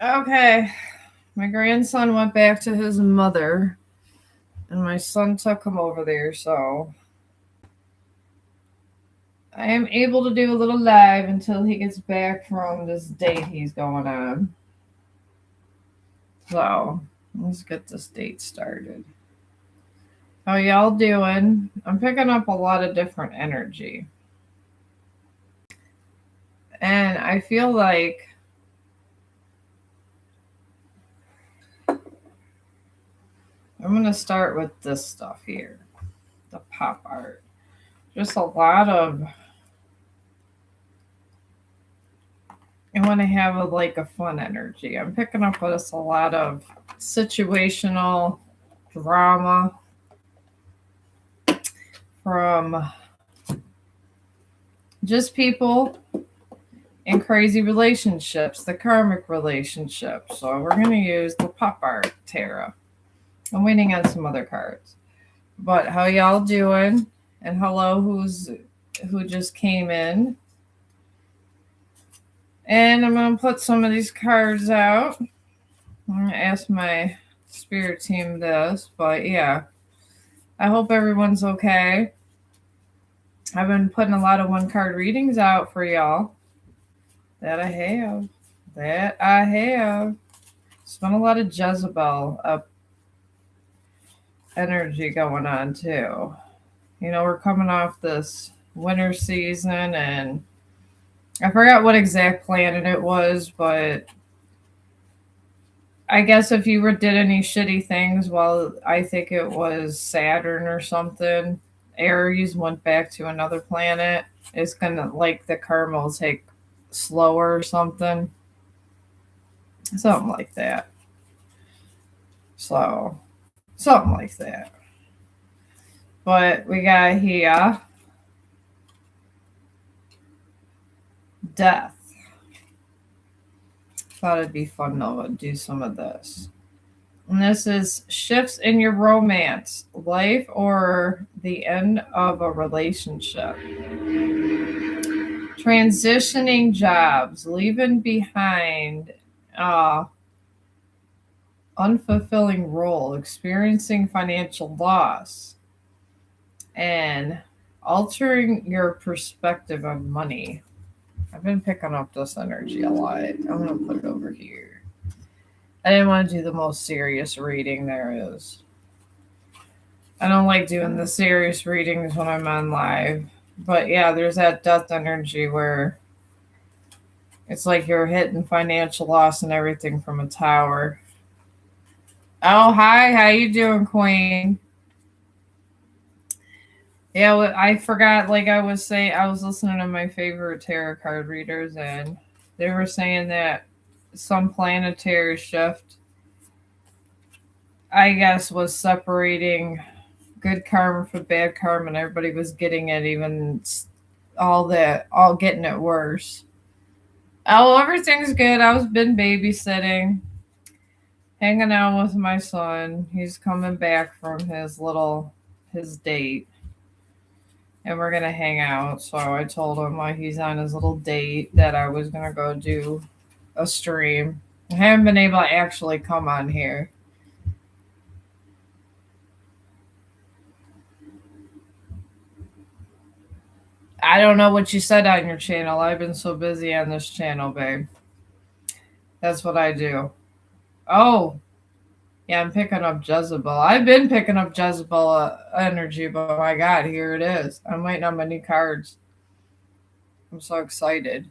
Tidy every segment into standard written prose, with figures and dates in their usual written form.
Okay. My grandson went back to his mother, and my son took him over there, so I am able to do a little live until he gets back from this date he's going on. So let's get this date started. How y'all doing? I'm picking up a lot of different energy. And I feel like I'm going to start with this stuff here, the pop art. Just a lot of, I want to have a fun energy. I'm picking up with a lot of situational drama from just people in crazy relationships, the karmic relationships. So we're going to use the pop art tarot. I'm waiting on some other cards. But how y'all doing? And hello who just came in. And I'm going to put some of these cards out. I'm going to ask my spirit team this, but yeah. I hope everyone's okay. I've been putting a lot of one card readings out for y'all. That I have. It's been a lot of Jezebel energy going on too. We're coming off this winter season, and I forgot what exact planet it was, but I guess if you did any shitty things, well, I think it was Saturn or something. Aries went back to another planet. It's gonna, like, the karma will take slower or something like that. So something like that. But we got here death. Thought it'd be fun to do some of this. And this is shifts in your romance, life, or the end of a relationship. Transitioning jobs, leaving behind unfulfilling role, experiencing financial loss, and altering your perspective on money. I've been picking up this energy a lot. I'm going to put it over here. I didn't want to do the most serious reading there is. I don't like doing the serious readings when I'm on live. But yeah, there's that death energy where it's like you're hitting financial loss and everything from a tower. Oh, hi. How you doing, Queen? Yeah, I forgot. Like I was saying, I was listening to my favorite tarot card readers, and they were saying that some planetary shift, I guess, was separating good karma from bad karma, and everybody was getting it, even all getting it worse. Oh, everything's good. I was been babysitting, hanging out with my son. He's coming back from his date, and we're gonna hang out. So I told him while he's on his little date that I was gonna go do a stream. I haven't been able to actually come on here. I don't know what you said on your channel. I've been so busy on this channel, babe. That's what I do. Oh, yeah, I'm picking up Jezebel. I've been picking up Jezebel energy, but my God, here it is. I'm waiting on my new cards. I'm so excited.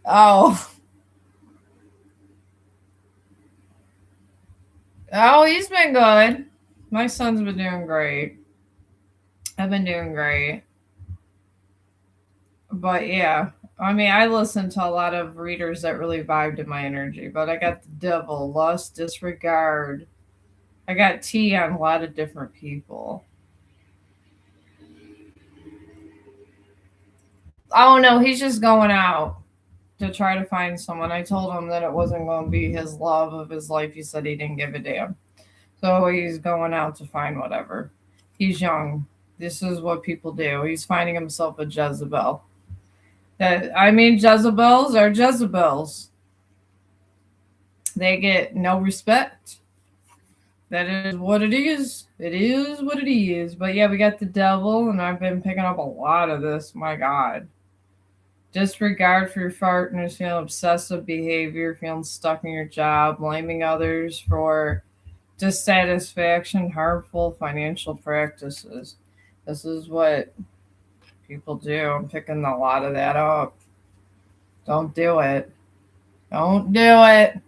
Oh, oh, he's been good. My son's been doing great. I've been doing great. But yeah, I mean, I listen to a lot of readers that really vibe to my energy, but I got the devil, lust, disregard. I got tea on a lot of different people. Oh no, he's just going out to try to find someone. I told him that it wasn't going to be his love of his life. He said he didn't give a damn. So he's going out to find whatever. He's young. This is what people do. He's finding himself a Jezebel. Jezebels are Jezebels. They get no respect. That is what it is. It is what it is. But yeah, we got the devil, and I've been picking up a lot of this. My God. Disregard for your partners, feeling obsessive behavior, feeling stuck in your job, blaming others for dissatisfaction, harmful financial practices. This is what people do. I'm picking a lot of that up. Don't do it. Don't do it.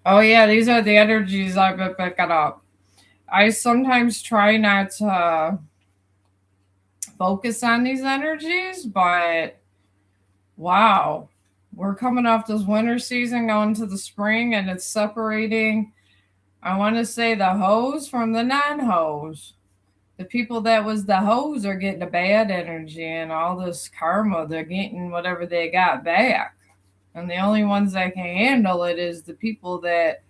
Oh, yeah, these are the energies I've been picking up. I sometimes try not to focus on these energies, but wow, we're coming off this winter season going to the spring, and it's separating, I want to say, the hoes from the non-hoes. The people that was the hoes are getting a bad energy and all this karma. They're getting whatever they got back. And the only ones that can handle it is the people that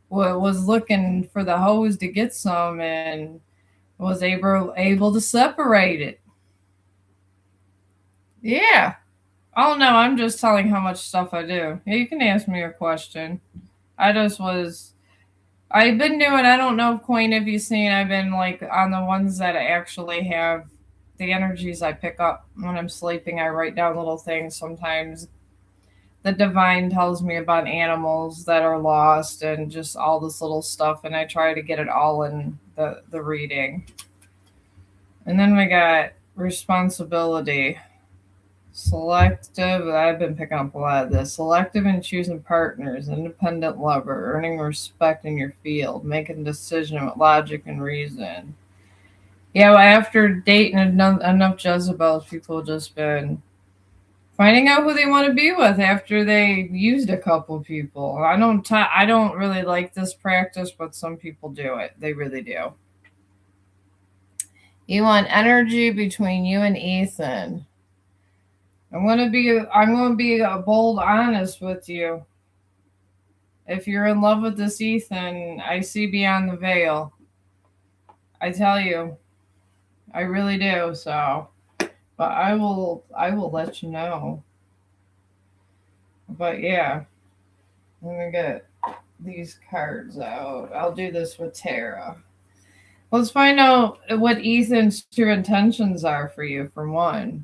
was looking for the hose to get some and was able to separate it. Yeah. Oh no, I'm just telling how much stuff I do. Yeah, you can ask me a question. I've been doing, I don't know, Queen, if you've seen, I've been like on the ones that actually have the energies I pick up when I'm sleeping. I write down little things. Sometimes the divine tells me about animals that are lost and just all this little stuff, and I try to get it all in the reading. And then we got responsibility. Selective, I've been picking up a lot of this. Selective in choosing partners, independent lover, earning respect in your field, making a decision with logic and reason. Yeah, well, after dating enough Jezebels, people just been finding out who they want to be with after they used a couple people. I don't really like this practice, but some people do it. They really do. You want energy between you and Ethan. I'm gonna be bold honest with you. If you're in love with this Ethan, I see beyond the veil. I tell you, I really do. So, but I will let you know. But yeah, let me get these cards out. I'll do this with Tara. Let's find out what Ethan's true intentions are for you, for one.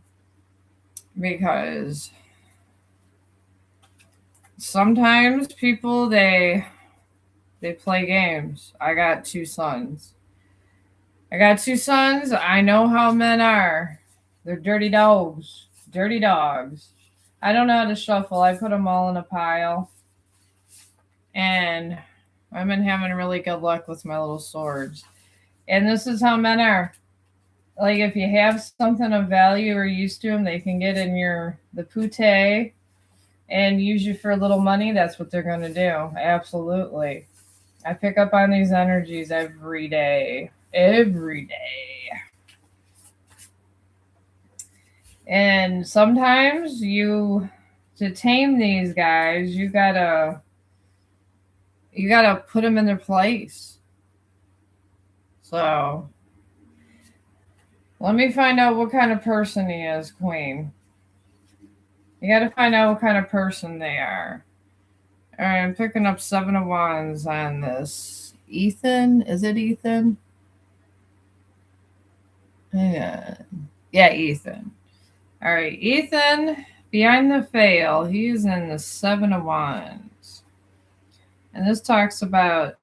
Because sometimes people they play games. I got two sons. I know how men are. They're dirty dogs. Dirty dogs. I don't know how to shuffle. I put them all in a pile. And I've been having really good luck with my little swords. And this is how men are. Like, if you have something of value or used to them, they can get in the pute and use you for a little money. That's what they're going to do. Absolutely. I pick up on these energies every day. Every day. And sometimes to tame these guys, you gotta put them in their place. So let me find out what kind of person he is, Queen. You got to find out what kind of person they are. All right, I'm picking up 7 of Wands on this. Ethan? Is it Ethan? Yeah, Ethan. All right, Ethan, behind the veil, he's in the 7 of Wands. And this talks about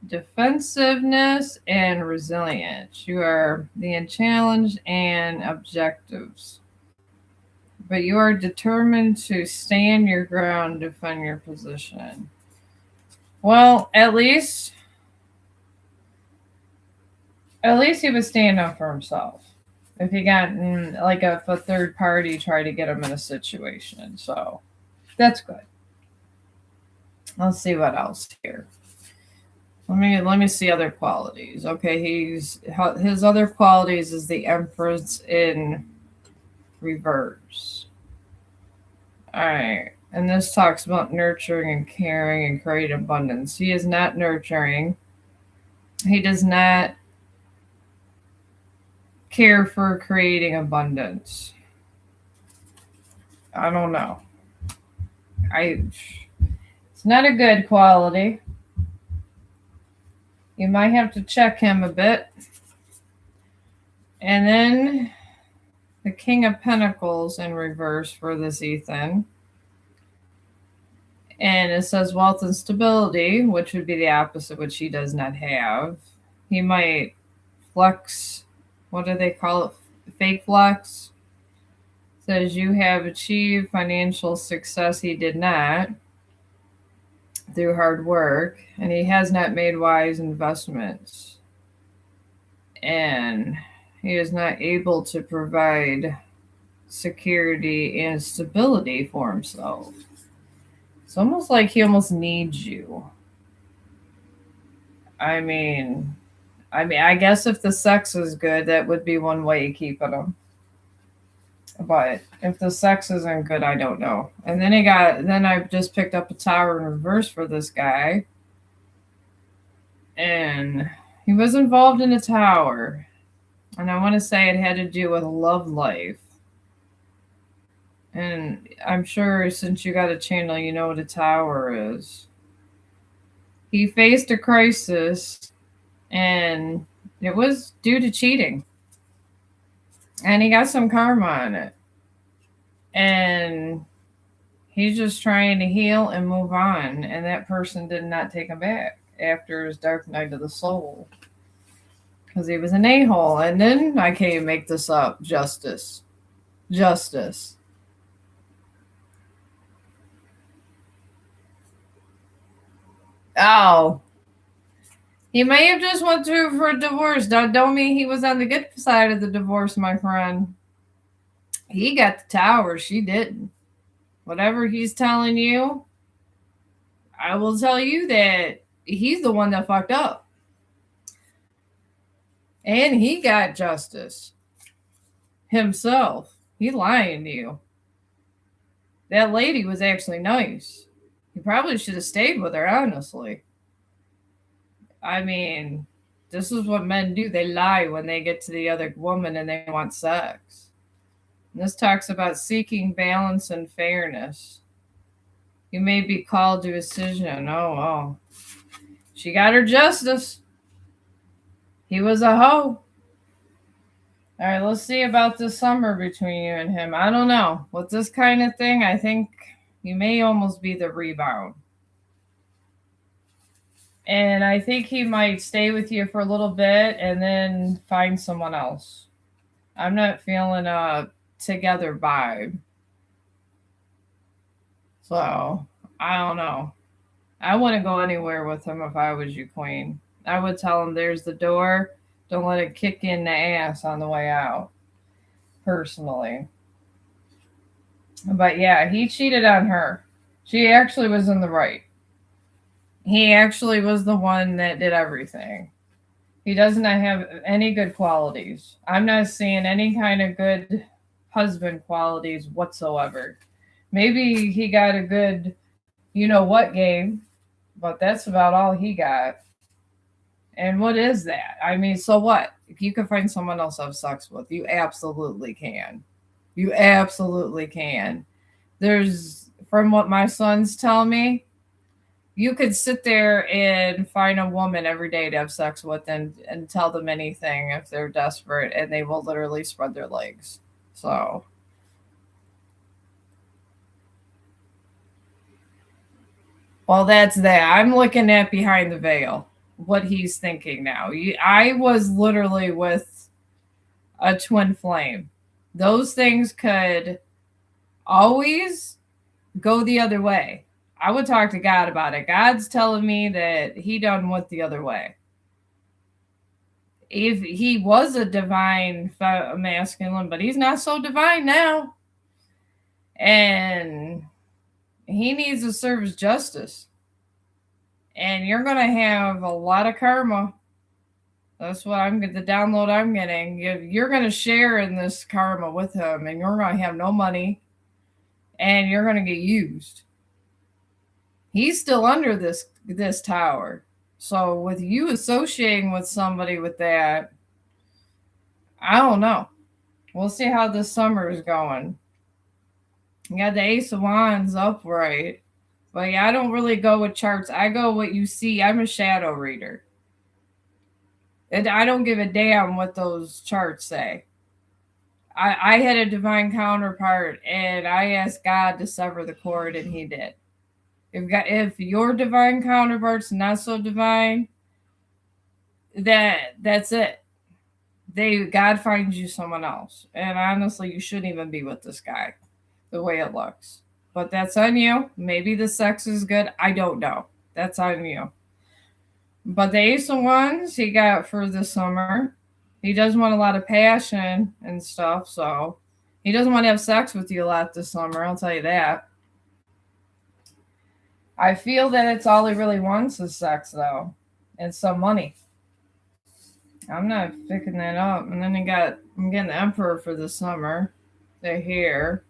defensiveness and resilience. You are being challenged and objectives. But you are determined to stand your ground, defend your position. Well, at least he was standing up for himself. If he got like if a third party tried to get him in a situation, so that's good. Let's see what else here. Let me see other qualities. Okay, his other qualities is the Empress in reverse. All right, and this talks about nurturing and caring and creating abundance. He is not nurturing. He does not care for creating abundance. I don't know. It's not a good quality. You might have to check him a bit. And then the King of Pentacles in reverse for this Ethan. And it says wealth and stability, which would be the opposite, which he does not have. He might flex, what do they call it? Fake flex. It says you have achieved financial success. He did not through hard work, and he has not made wise investments. And he is not able to provide security and stability for himself. It's almost like he almost needs you. I mean, I guess if the sex is good, that would be one way of keeping him. But if the sex isn't good, I don't know. And then I just picked up a Tower in reverse for this guy. And he was involved in a tower. And I want to say it had to do with love life. And I'm sure since you got a channel, you know what a tower is. He faced a crisis, and it was due to cheating. And he got some karma on it. And he's just trying to heal and move on. And that person did not take him back after his dark night of the soul. Because he was an a-hole. And then, I can't even make this up, justice. Justice. Oh. He may have just went through for a divorce. Don't mean he was on the good side of the divorce, my friend. He got the tower. She didn't. Whatever he's telling you, I will tell you that he's the one that fucked up. And he got justice himself. He lying to you. That lady was actually nice. He probably should have stayed with her, honestly. I mean, this is what men do. They lie when they get to the other woman and they want sex. And this talks about seeking balance and fairness. You may be called to a decision. Oh. She got her justice. He was a hoe. All right, let's see about this summer between you and him. I don't know. With this kind of thing, I think you may almost be the rebound. And I think he might stay with you for a little bit and then find someone else. I'm not feeling a together vibe. So, I don't know. I wouldn't go anywhere with him if I was you, Queen. I would tell him there's the door. Don't let it kick in the ass on the way out. Personally. But yeah, he cheated on her. She actually was in the right. He actually was the one that did everything. He does not have any good qualities. I'm not seeing any kind of good husband qualities whatsoever. Maybe he got a good you-know-what game, but that's about all he got. And what is that? I mean, so what? If you can find someone else to have sex with, you absolutely can. You absolutely can. There's, from what my sons tell me, you could sit there and find a woman every day to have sex with and tell them anything if they're desperate, and they will literally spread their legs. So, well, that's that. I'm looking at behind the veil, what he's thinking now. I was literally with a twin flame. Those things could always go the other way. I would talk to God about it. God's telling me that he done went the other way. If he was a divine masculine, but he's not so divine now. And he needs to serve his justice. And you're going to have a lot of karma. That's what the download I'm getting. You're going to share in this karma with him, and you're going to have no money, and you're going to get used. He's still under this tower. So with you associating with somebody with that, I don't know. We'll see how this summer is going. You got the Ace of Wands upright. But yeah, I don't really go with charts. I go what you see. I'm a shadow reader. And I don't give a damn what those charts say. I had a divine counterpart and I asked God to sever the cord and he did. If your divine counterpart's not so divine, that's it. God finds you someone else. And honestly, you shouldn't even be with this guy the way it looks. But that's on you. Maybe the sex is good. I don't know. That's on you. But the Ace of Wands he got for the summer. He does want a lot of passion and stuff, so he doesn't want to have sex with you a lot this summer, I'll tell you that. I feel that it's all he really wants is sex, though, and some money. I'm not picking that up. And then I'm getting the Emperor for the summer. They're here.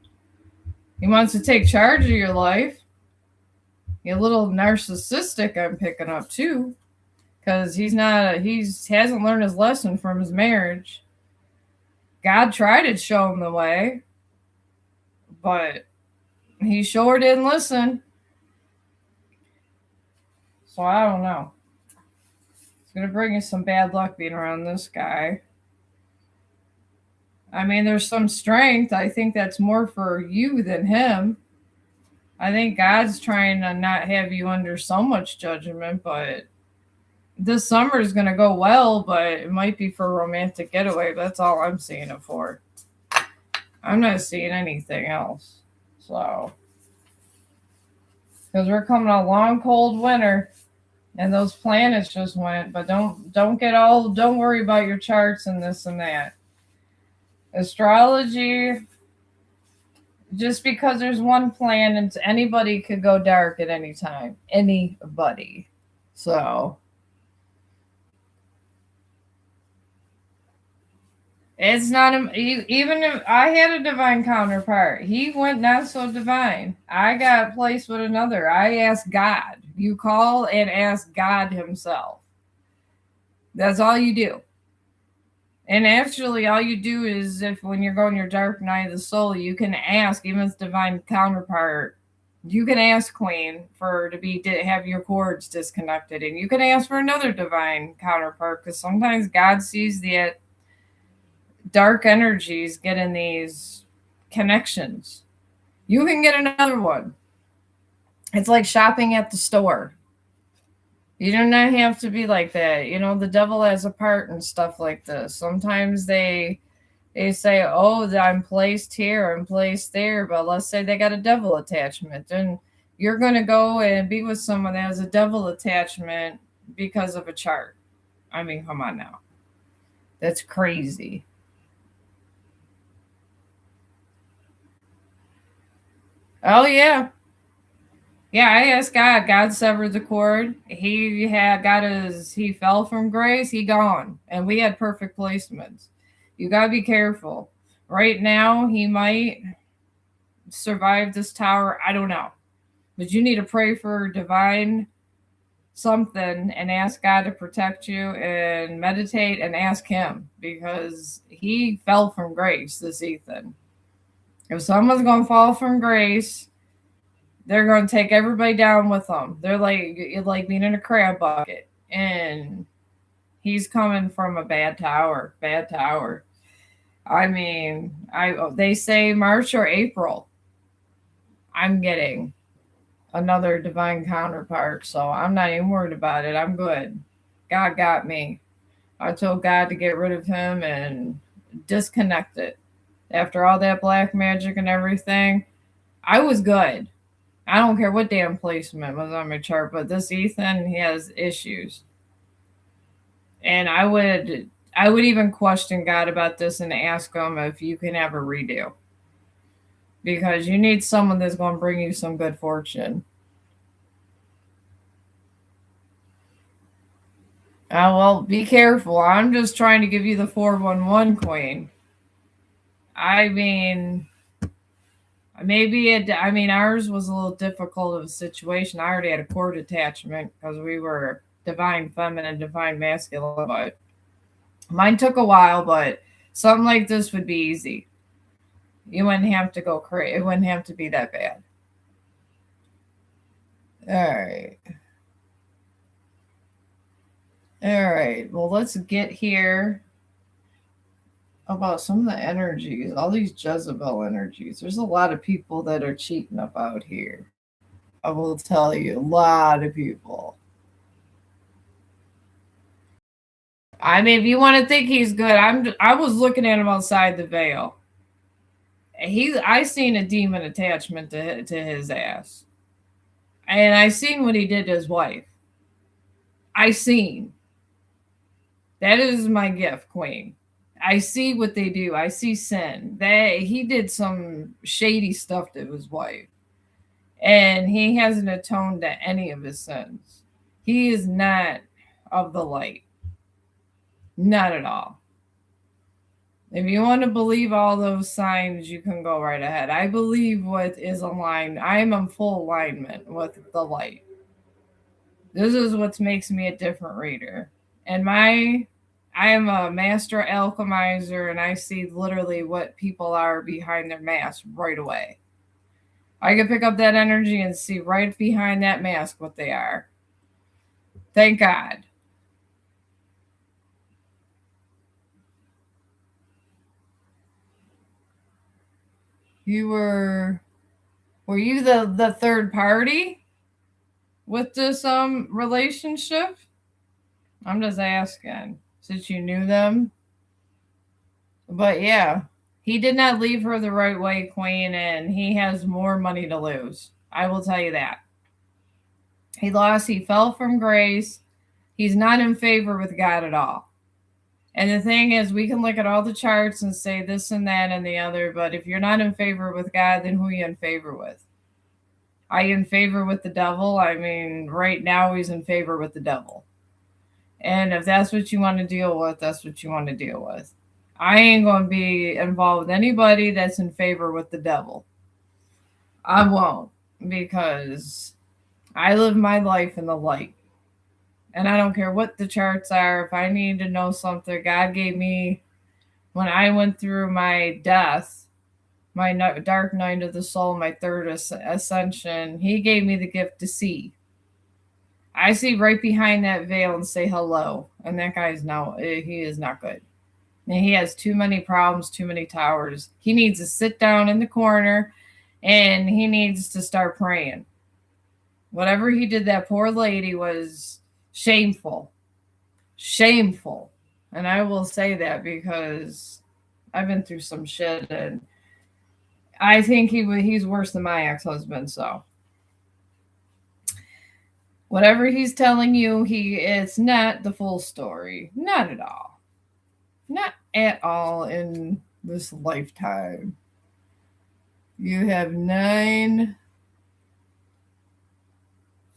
He wants to take charge of your life. You're a little narcissistic, I'm picking up, too. Because he hasn't learned his lesson from his marriage. God tried to show him the way, but he sure didn't listen. So I don't know. It's gonna bring you some bad luck being around this guy. I mean, there's some strength. I think that's more for you than him. I think God's trying to not have you under so much judgment, but this summer is going to go well, but it might be for a romantic getaway. That's all I'm seeing it for. I'm not seeing anything else. So, because we're coming a long, cold winter, and those planets just went. But don't worry about your charts and this and that. Astrology, just because there's one planet, anybody could go dark at any time. Anybody. So it's not even if I had a divine counterpart, he went not so divine. I got placed with another. I asked God. You call and ask God himself. That's all you do. And actually, all you do is if when you're going your dark night of the soul, you can ask, even if it's divine counterpart, you can ask Queen for to have your cords disconnected, and you can ask for another divine counterpart because sometimes God sees the dark energies get in these connections. You can get another one. It's like shopping at the store. You do not have to be like that. You know, the devil has a part and stuff like this. Sometimes they say, oh, I'm placed here, I'm placed there. But let's say they got a devil attachment. And you're going to go and be with someone that has a devil attachment because of a chart. I mean, come on now. That's crazy. Oh, yeah. Yeah, I asked God. God severed the cord. He fell from grace. He gone, and we had perfect placements. You gotta be careful. Right now, he might survive this tower. I don't know, but you need to pray for divine something and ask God to protect you and meditate and ask Him because he fell from grace. This Ethan. If someone's gonna fall from grace, they're going to take everybody down with them. They're like being in a crab bucket. And he's coming from a bad tower. Bad tower. I mean, they say March or April. I'm getting another divine counterpart. So I'm not even worried about it. I'm good. God got me. I told God to get rid of him and disconnect it. After all that black magic and everything, I was good. I don't care what damn placement was on my chart, but this Ethan, he has issues. And I would even question God about this and ask him if you can have a redo. Because you need someone that's going to bring you some good fortune. Well, be careful. I'm just trying to give you the 411 Queen. I mean, ours was a little difficult of a situation. I already had a cord attachment because we were divine feminine, divine masculine, but mine took a while, but something like this would be easy. You wouldn't have to go crazy. It wouldn't have to be that bad. All right. All right. Well, let's get here about some of the energies, all these Jezebel energies. There's a lot of people that are cheating about here. I will tell you, a lot of people. I mean, if you want to think he's good, I was looking at him outside the veil. I seen a demon attachment to his ass, and I seen what he did to his wife. I seen. That is my gift, Queen. I see what they do. I see sin. That he did some shady stuff to his wife, and he hasn't atoned to any of his sins. He is not of the light. Not at all. If you want to believe all those signs, you can go right ahead. I believe what is aligned. I am in full alignment with the light. This is what makes me a different reader. And I am a master alchemizer, and I see literally what people are behind their mask right away. I can pick up that energy and see right behind that mask what they are. Thank God. Were you the third party with this relationship? I'm just asking, since you knew them. But yeah, he did not leave her the right way, Queen, and he has more money to lose. I will tell you that. He fell from grace. He's not in favor with God at all. And the thing is, we can look at all the charts and say this and that and the other, but if you're not in favor with God, then who are you in favor with? Are you in favor with the devil? I mean, right now he's in favor with the devil. And if that's what you want to deal with, that's what you want to deal with. I ain't going to be involved with anybody that's in favor with the devil. I won't, because I live my life in the light. And I don't care what the charts are. If I need to know something, God gave me, when I went through my death, my dark night of the soul, my third ascension, he gave me the gift to see. I see right behind that veil and say hello. And that guy he is not good. And he has too many problems, too many towers. He needs to sit down in the corner and he needs to start praying. Whatever he did, that poor lady, was shameful. Shameful. And I will say that because I've been through some shit, and I think he's worse than my ex-husband, so whatever he's telling you, it's not the full story. Not at all. Not at all in this lifetime. You have 9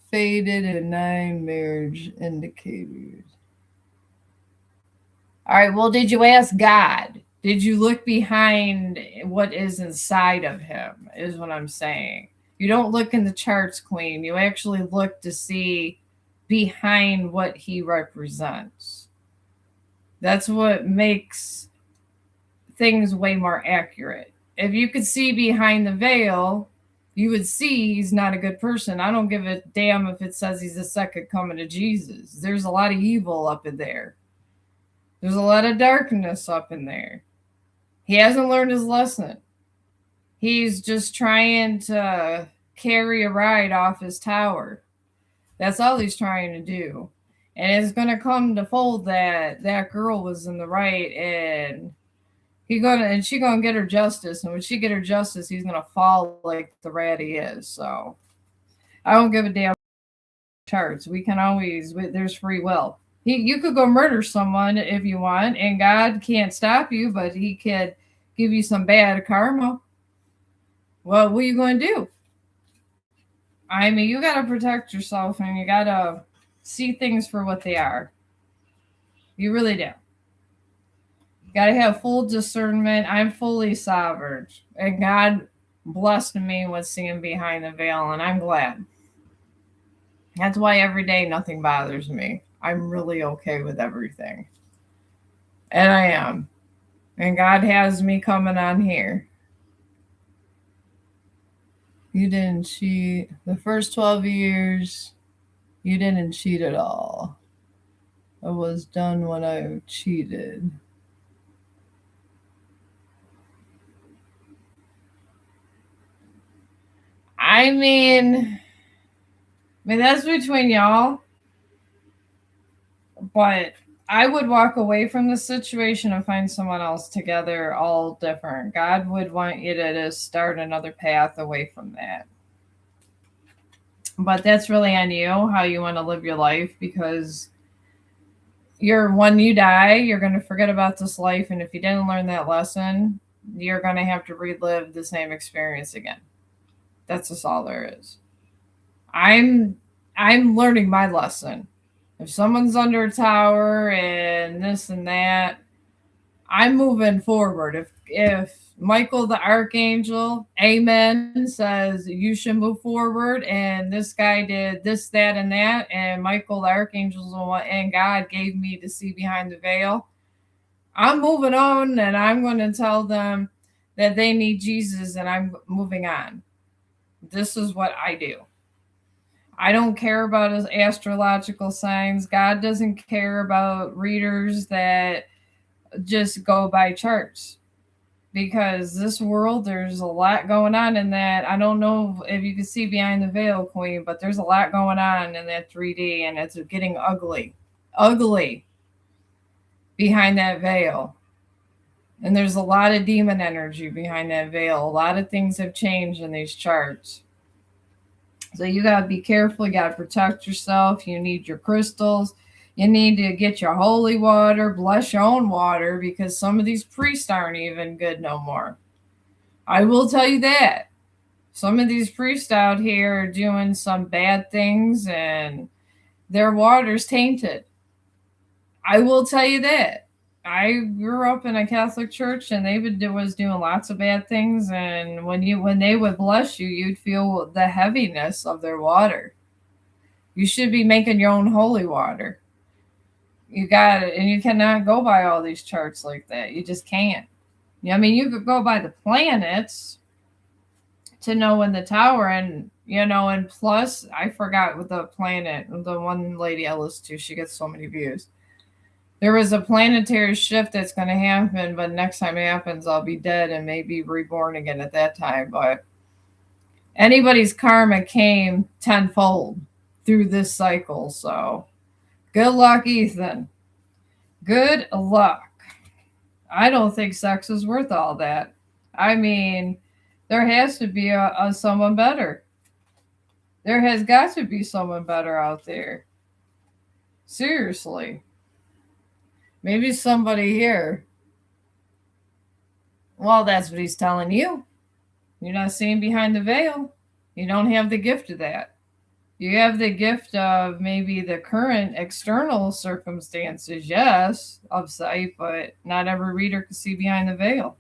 faded and 9 marriage indicators. All right, well, did you ask God? Did you look behind what is inside of him, is what I'm saying. You don't look in the charts, Queen. You actually look to see behind what he represents. That's what makes things way more accurate. If you could see behind the veil, you would see he's not a good person. I don't give a damn if it says he's the second coming of Jesus. There's a lot of evil up in there. There's a lot of darkness up in there. He hasn't learned his lesson. He's just trying to carry a ride off his tower. That's all he's trying to do. And it's going to come to fold that girl was in the right, and she's going to get her justice. And when she get her justice, he's going to fall like the rat he is. So I don't give a damn charts. We can always, there's free will. You could go murder someone if you want, and God can't stop you, but he could give you some bad karma. Well, what are you going to do? I mean, you got to protect yourself, and you got to see things for what they are. You really do. You got to have full discernment. I'm fully sovereign, and God blessed me with seeing behind the veil, and I'm glad. That's why every day nothing bothers me. I'm really okay with everything. And I am. And God has me coming on here. You didn't cheat. The first 12 years, you didn't cheat at all. It was done when I cheated. I mean, that's between y'all, but I would walk away from the situation and find someone else together, all different. God would want you to just start another path away from that. But that's really on you how you want to live your life, because when you die, you're going to forget about this life, and if you didn't learn that lesson, you're going to have to relive the same experience again. That's just all there is. I'm learning my lesson. If someone's under a tower and this and that, I'm moving forward. If Michael the Archangel, amen, says you should move forward, and this guy did this, that, and that, and Michael the Archangel and God gave me to see behind the veil, I'm moving on, and I'm going to tell them that they need Jesus, and I'm moving on. This is what I do. I don't care about his astrological signs. God doesn't care about readers that just go by charts, because this world, there's a lot going on in that. I don't know if you can see behind the veil, Queen, but there's a lot going on in that 3D, and it's getting ugly behind that veil. And there's a lot of demon energy behind that veil. A lot of things have changed in these charts. So you got to be careful. You got to protect yourself. You need your crystals. You need to get your holy water, bless your own water, because some of these priests aren't even good no more. I will tell you that. Some of these priests out here are doing some bad things, and their water's tainted. I will tell you that. I grew up in a Catholic church, and they was doing lots of bad things. And when they would bless you, you'd feel the heaviness of their water. You should be making your own holy water. You got it, and you cannot go by all these charts like that. You just can't. I mean, you could go by the planets to know when the tower, and plus, I forgot what the planet, the one lady I listen to, she gets so many views. There was a planetary shift that's going to happen, but next time it happens, I'll be dead and maybe reborn again at that time. But anybody's karma came tenfold through this cycle. So good luck, Ethan. Good luck. I don't think sex is worth all that. I mean, there has to be a someone better. There has got to be someone better out there. Seriously. Maybe somebody here. Well, that's what he's telling you. You're not seeing behind the veil. You don't have the gift of that. You have the gift of maybe the current external circumstances, yes, of sight, but not every reader can see behind the veil.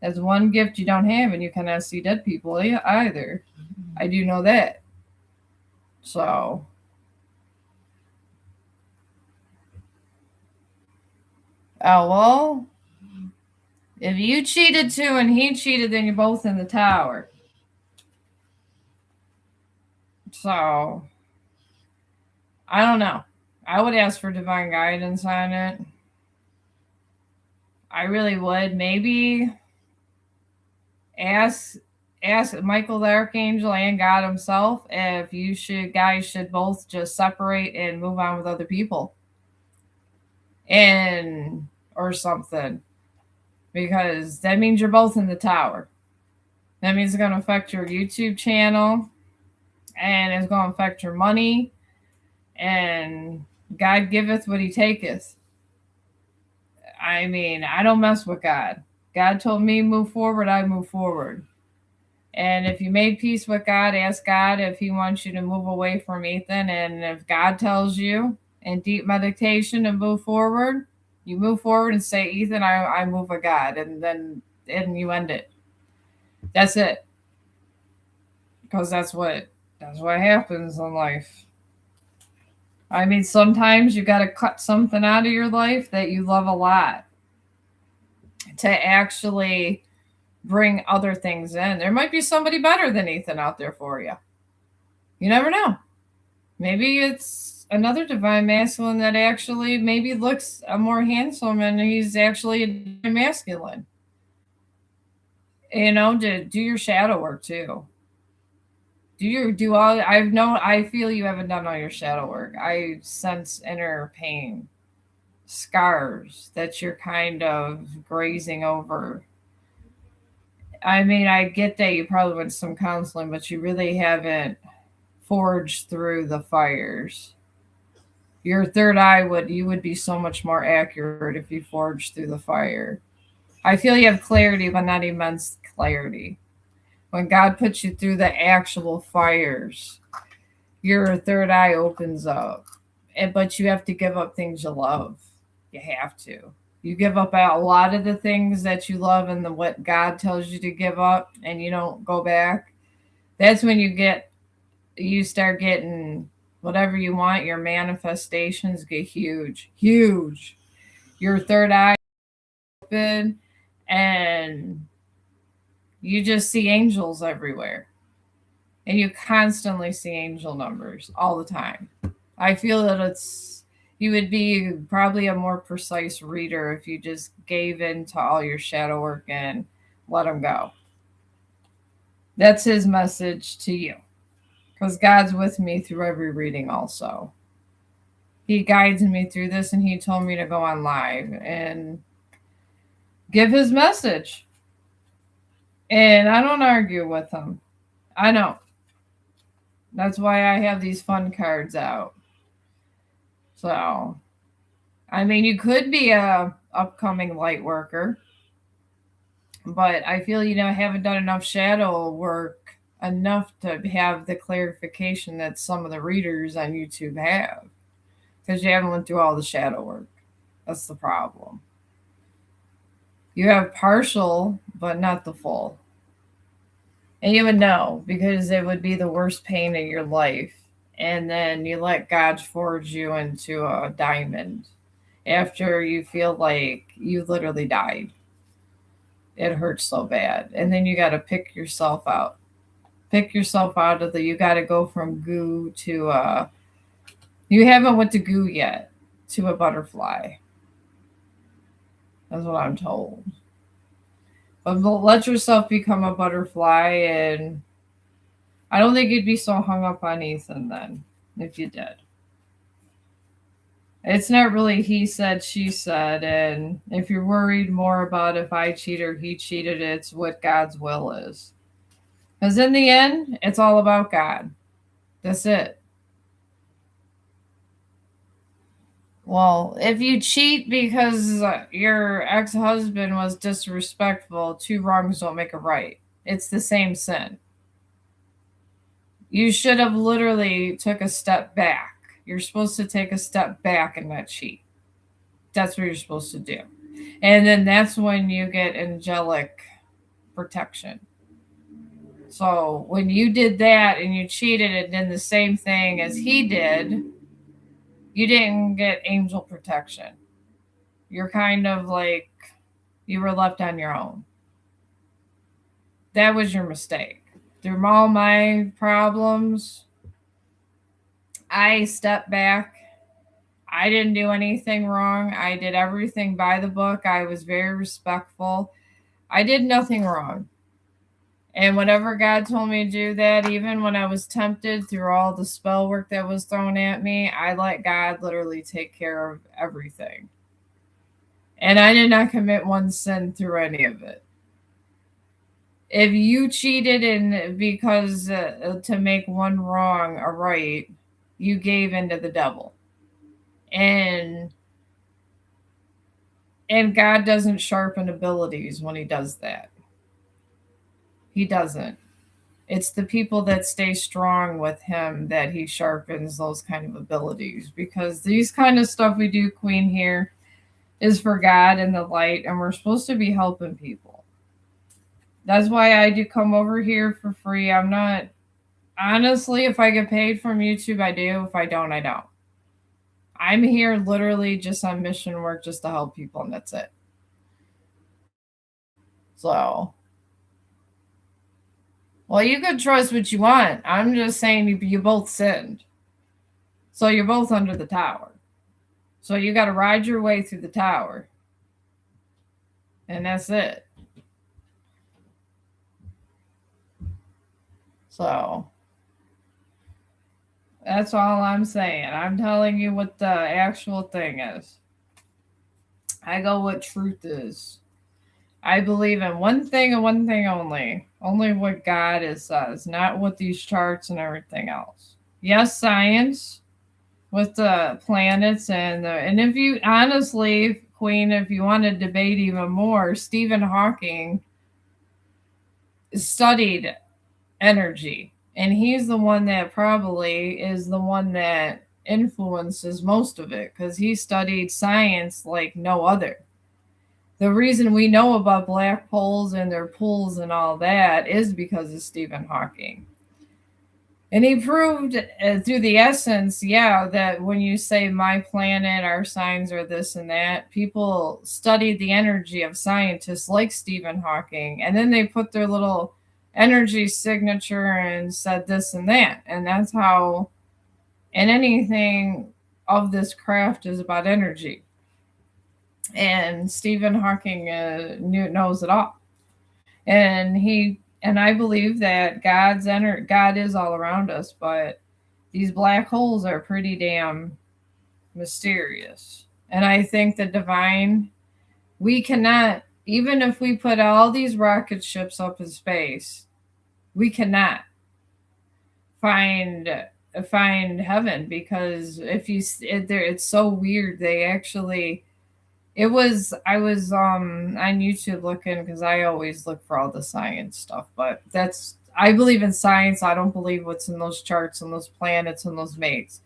That's one gift you don't have, and you cannot see dead people either. I do know that. So, oh well, if you cheated too and he cheated, then you're both in the tower. So, I don't know. I would ask for divine guidance on it. I really would. Maybe ask Michael the Archangel and God himself if guys should both just separate and move on with other people. And or something. Because that means you're both in the tower. That means it's going to affect your YouTube channel, and it's going to affect your money, and God giveth what he taketh. I mean, I don't mess with God. God told me move forward, I move forward. And if you made peace with God, ask God if he wants you to move away from Ethan. And if God tells you in deep meditation to move forward, you move forward and say, Ethan, I move with God. And you end it. That's it. Because that's what happens in life. I mean, sometimes you got to cut something out of your life that you love a lot to actually bring other things in. There might be somebody better than Ethan out there for you. You never know. Maybe it's another divine masculine that actually maybe looks more handsome and he's actually a divine masculine. To do your shadow work too. I feel you haven't done all your shadow work. I sense inner pain, scars that you're kind of grazing over. I mean, I get that you probably went to some counseling, but you really haven't forged through the fires. Your third eye would be so much more accurate if you forged through the fire. I feel you have clarity, but not immense clarity. When God puts you through the actual fires, your third eye opens up. But you have to give up things you love. You have to. You give up a lot of the things that you love and what God tells you to give up, and you don't go back. That's when you start getting whatever you want. Your manifestations get huge, huge. Your third eye open, and you just see angels everywhere, and you constantly see angel numbers all the time. I feel that you would be probably a more precise reader if you just gave in to all your shadow work and let them go. That's his message to you, because God's with me through every reading also. He guides me through this, and he told me to go on live and give his message. And I don't argue with him. I know. That's why I have these fun cards out. So, I mean, you could be a upcoming light worker, but I feel haven't done enough shadow work enough to have the clarification that some of the readers on YouTube have, because you haven't went through all the shadow work. That's the problem. You have partial, but not the full. And you would know, because it would be the worst pain in your life. And then you let God forge you into a diamond after you feel like you literally died. It hurts so bad. And then you got to pick yourself out. Pick yourself out of you got to go from goo to, you haven't went to goo yet, to a butterfly. That's what I'm told. But let yourself become a butterfly, and I don't think you'd be so hung up on Ethan then, if you did. It's not really he said, she said, and if you're worried more about if I cheat or he cheated, it's what God's will is. Because in the end, it's all about God. That's it. Well, if you cheat because your ex-husband was disrespectful, two wrongs don't make a right. It's the same sin. You should have literally took a step back. You're supposed to take a step back and not cheat. That's what you're supposed to do. And then that's when you get angelic protection. So when you did that and you cheated and did the same thing as he did, you didn't get angel protection. You're kind of like you were left on your own. That was your mistake. Through all my problems, I stepped back. I didn't do anything wrong. I did everything by the book. I was very respectful. I did nothing wrong. And whenever God told me to do that, even when I was tempted through all the spell work that was thrown at me, I let God literally take care of everything. And I did not commit one sin through any of it. If you cheated because to make one wrong a right, you gave into the devil. And God doesn't sharpen abilities when he does that. He doesn't. It's the people that stay strong with him that he sharpens those kind of abilities, because these kind of stuff we do, Queen, here is for God and the light, and we're supposed to be helping people. That's why I do come over here for free. I'm not, honestly, if I get paid from YouTube, I do. If I don't, I don't. I'm here literally just on mission work, just to help people, and that's it. So Well, you could trust what you want. I'm just saying you both sinned. So you're both under the tower. So you got to ride your way through the tower. And that's it. So that's all I'm saying. I'm telling you what the actual thing is. I go what truth is. I believe in one thing and one thing only. Only what God is says, not what these charts and everything else. Yes, science with the planets and if you honestly, Queen, if you want to debate even more, Stephen Hawking studied energy, and he's the one that probably is the one that influences most of it because he studied science like no other. The reason we know about black holes and their pulls and all that is because of Stephen Hawking. And he proved through the essence, yeah, that when you say my planet, our signs are this and that, people studied the energy of scientists like Stephen Hawking, and then they put their little energy signature and said this and that. And that's how, and anything of this craft is about energy. And Stephen Hawking knows it all. And I believe that God is all around us, but these black holes are pretty damn mysterious. And I think the divine, we cannot, even if we put all these rocket ships up in space, we cannot find heaven, because if you it's so weird. They actually, it was, I was on YouTube looking, because I always look for all the science stuff, but that's, I believe in science. I don't believe what's in those charts and those planets and those mates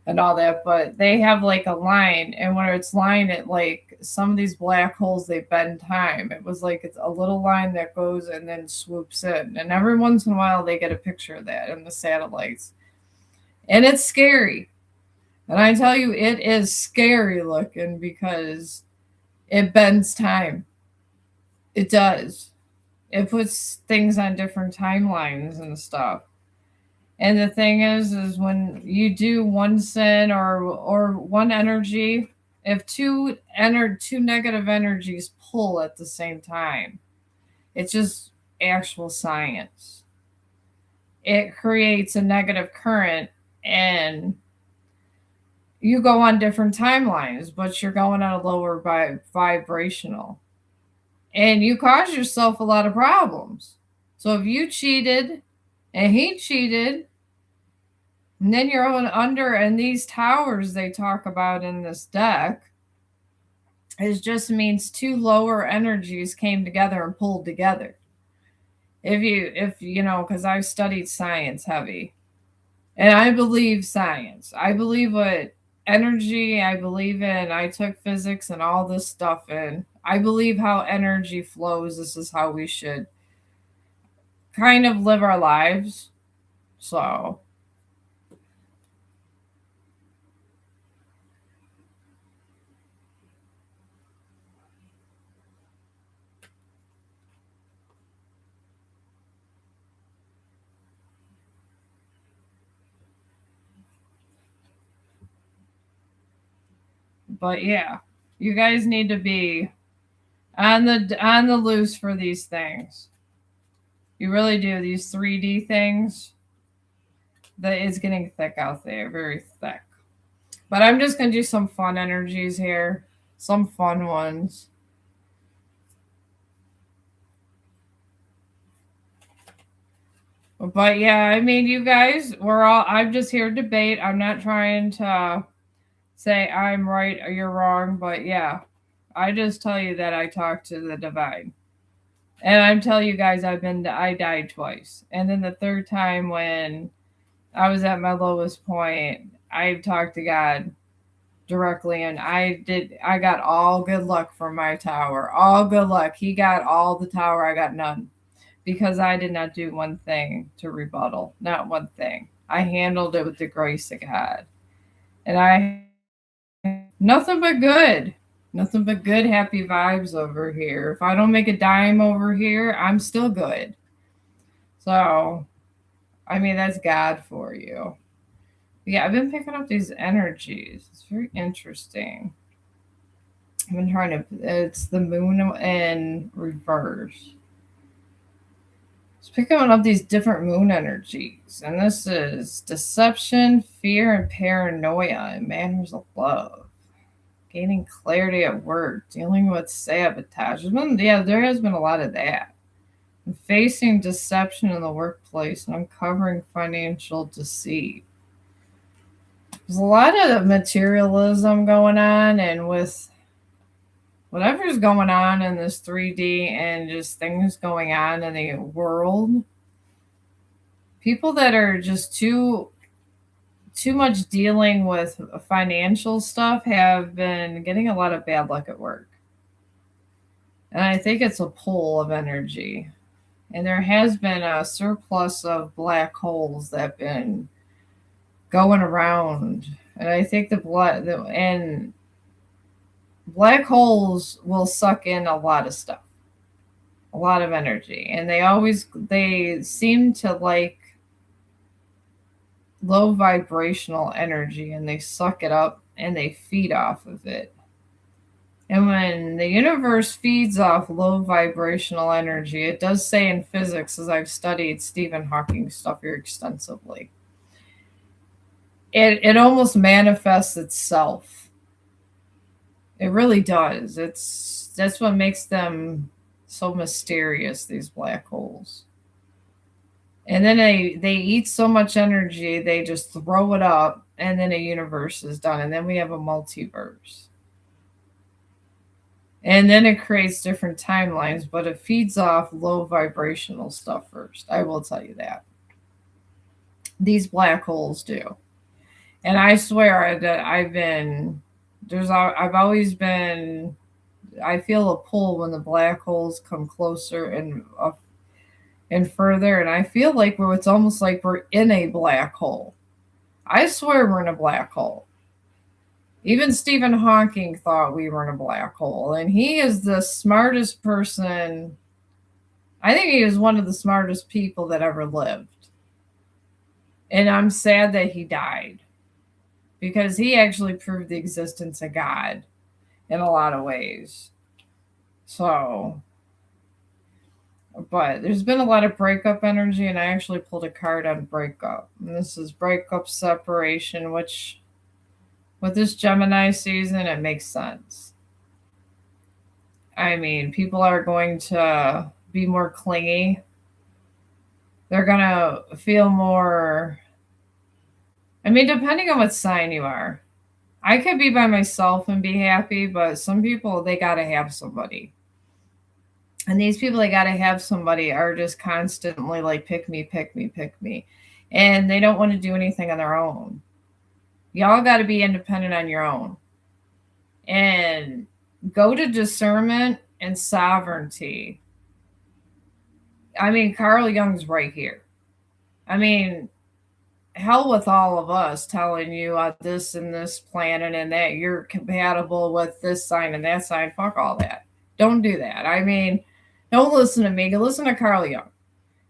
and all that. But they have like a line, and when it's line, it like some of these black holes, they bend time. It was like it's a little line that goes and then swoops in, and every once in a while they get a picture of that in the satellites, and it's scary. And I tell you, it is scary looking because it bends time. It does. It puts things on different timelines and stuff. And the thing is when you do one sin or one energy, if two negative energies pull at the same time, it's just actual science. It creates a negative current, and you go on different timelines, but you're going on a lower vibrational, and you cause yourself a lot of problems. So if you cheated and he cheated, and then you're under, and these towers they talk about in this deck, it just means two lower energies came together and pulled together. If you know, because I've studied science heavy, and I believe science. I believe what energy, I believe in, I took physics and all this stuff, and I believe how energy flows. This is how we should kind of live our lives. So, but yeah, you guys need to be on the loose for these things. You really do. These 3D things, that is getting thick out there, very thick. But I'm just gonna do some fun energies here, some fun ones. But yeah, I mean, you guys, I'm just here to debate. I'm not trying to say I'm right or you're wrong, but yeah, I just tell you that I talked to the divine. And I'm telling you guys, I died twice. And then the third time when I was at my lowest point, I talked to God directly, and I got all good luck from my tower. All good luck. He got all the tower, I got none. Because I did not do one thing to rebuttal. Not one thing. I handled it with the grace of God. And I nothing but good. Nothing but good, happy vibes over here. If I don't make a dime over here, I'm still good. So, I mean, that's God for you. Yeah, I've been picking up these energies. It's very interesting. I've been trying to, it's the moon in reverse. It's picking up these different moon energies. And this is deception, fear, and paranoia, and manners of love. Gaining clarity at work, dealing with sabotage. There has been a lot of that. And facing deception in the workplace and uncovering financial deceit. There's a lot of materialism going on, and with whatever's going on in this 3D and just things going on in the world, people that are just too much dealing with financial stuff have been getting a lot of bad luck at work. And I think it's a pull of energy. And there has been a surplus of black holes that have been going around. And I think and black holes will suck in a lot of stuff, a lot of energy. And they seem to like low vibrational energy, and they suck it up and they feed off of it. And when the universe feeds off low vibrational energy, it does say in physics, as I've studied Stephen Hawking stuff here extensively, it almost manifests itself. It really does. That's what makes them so mysterious, these black holes. And then they eat so much energy, they just throw it up, and then a universe is done. And then we have a multiverse. And then it creates different timelines, but it feeds off low vibrational stuff first. I will tell you that. These black holes do. And I swear that I've always been, I feel a pull when the black holes come closer and up and further. And I feel like it's almost like we're in a black hole. I swear we're in a black hole. Even Stephen Hawking thought we were in a black hole, and he is the smartest person. I think he is one of the smartest people that ever lived. And I'm sad that he died, because he actually proved the existence of God in a lot of ways. So, but there's been a lot of breakup energy, and I actually pulled a card on breakup. And this is breakup, separation, which with this Gemini season, it makes sense. I mean, people are going to be more clingy. They're going to feel more. I mean, depending on what sign you are. I could be by myself and be happy, but some people, they got to have somebody. And these people that got to have somebody are just constantly like, pick me, pick me, pick me. And they don't want to do anything on their own. Y'all got to be independent on your own. And go to discernment and sovereignty. I mean, Carl Jung's right here. I mean, hell with all of us telling you this and this planet and that you're compatible with this sign and that sign. Fuck all that. Don't do that. I mean, don't listen to me. Listen to Carl Jung.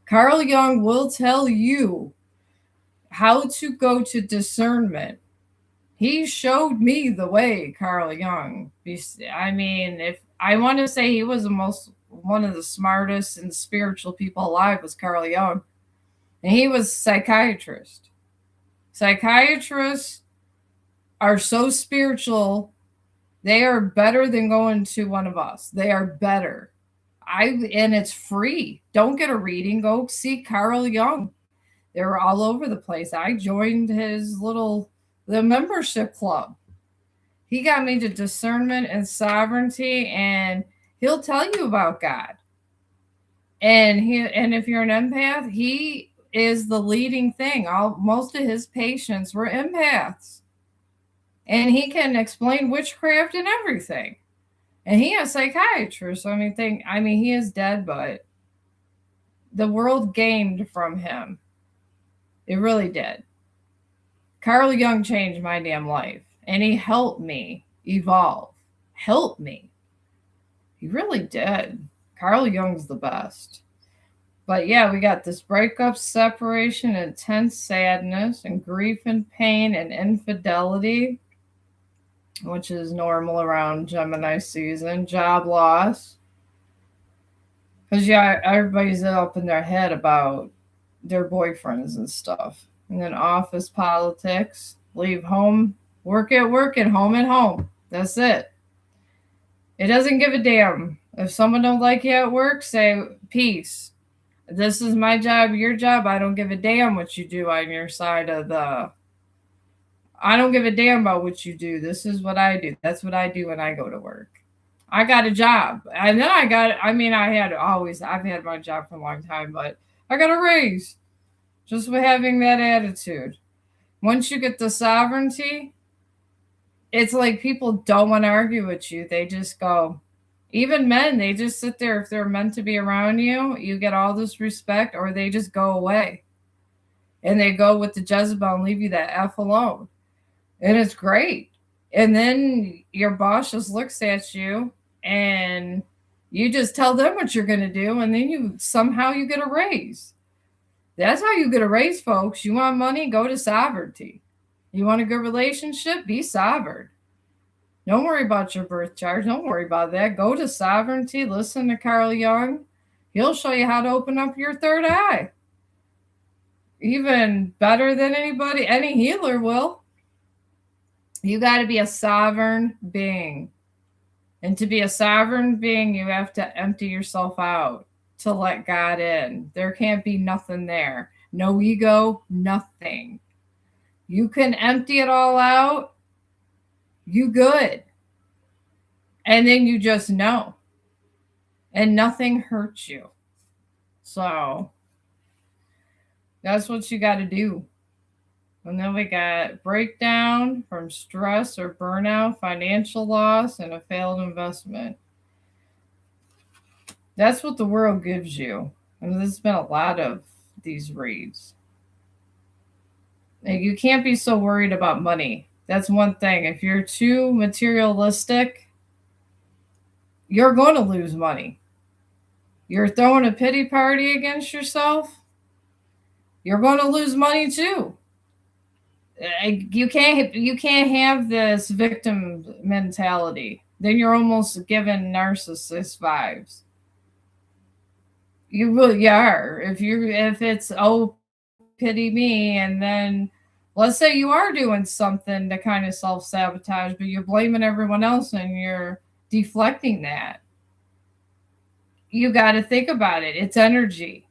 Carl Jung will tell you how to go to discernment. He showed me the way, Carl Jung. I mean, if I want to say he was one of the smartest and spiritual people alive, was Carl Jung. And he was a psychiatrist. Psychiatrists are so spiritual, they are better than going to one of us. They are better. And it's free. Don't get a reading. Go see Carl Jung. They were all over the place. I joined the membership club. He got me to discernment and sovereignty, and he'll tell you about God. And if you're an empath, he is the leading thing. Most of his patients were empaths. And he can explain witchcraft and everything. And he is a psychiatrist. I mean, he is dead, but the world gained from him. It really did. Carl Jung changed my damn life, and he helped me evolve. Helped me. He really did. Carl Jung's the best. But yeah, we got this breakup, separation, intense sadness, and grief and pain and infidelity, which is normal around Gemini season, job loss. Because, yeah, everybody's up in their head about their boyfriends and stuff. And then office politics, leave home, work at work, and home. That's it. It doesn't give a damn. If someone don't like you at work, say peace. This is my job, your job. I don't give a damn what you do on your side of the. I don't give a damn about what you do. This is what I do. That's what I do when I go to work. I got a job. And then I've had my job for a long time, but I got a raise just for having that attitude. Once you get the sovereignty, it's like people don't want to argue with you. They just go, even men, they just sit there. If they're meant to be around you, you get all this respect, or they just go away. And they go with the Jezebel and leave you that F alone. And it's great. And then your boss just looks at you and you just tell them what you're going to do. And then you get a raise. That's how you get a raise, folks. You want money? Go to sovereignty. You want a good relationship? Be sovereign. Don't worry about your birth chart. Don't worry about that. Go to sovereignty. Listen to Carl Jung. He'll show you how to open up your third eye. Even better than any healer will. You got to be a sovereign being. And to be a sovereign being, you have to empty yourself out to let God in. There can't be nothing there. No ego, nothing. You can empty it all out. You good. And then you just know. And nothing hurts you. So that's what you got to do. And then we got breakdown from stress or burnout, financial loss, and a failed investment. That's what the world gives you. And there's been a lot of these reads. And you can't be so worried about money. That's one thing. If you're too materialistic, you're going to lose money. You're throwing a pity party against yourself, you're going to lose money too. You can't have this victim mentality. Then you're almost giving narcissist vibes. You really are. If it's, oh, pity me, and then let's say you are doing something to kind of self-sabotage, but you're blaming everyone else and you're deflecting that. You got to think about it. It's energy.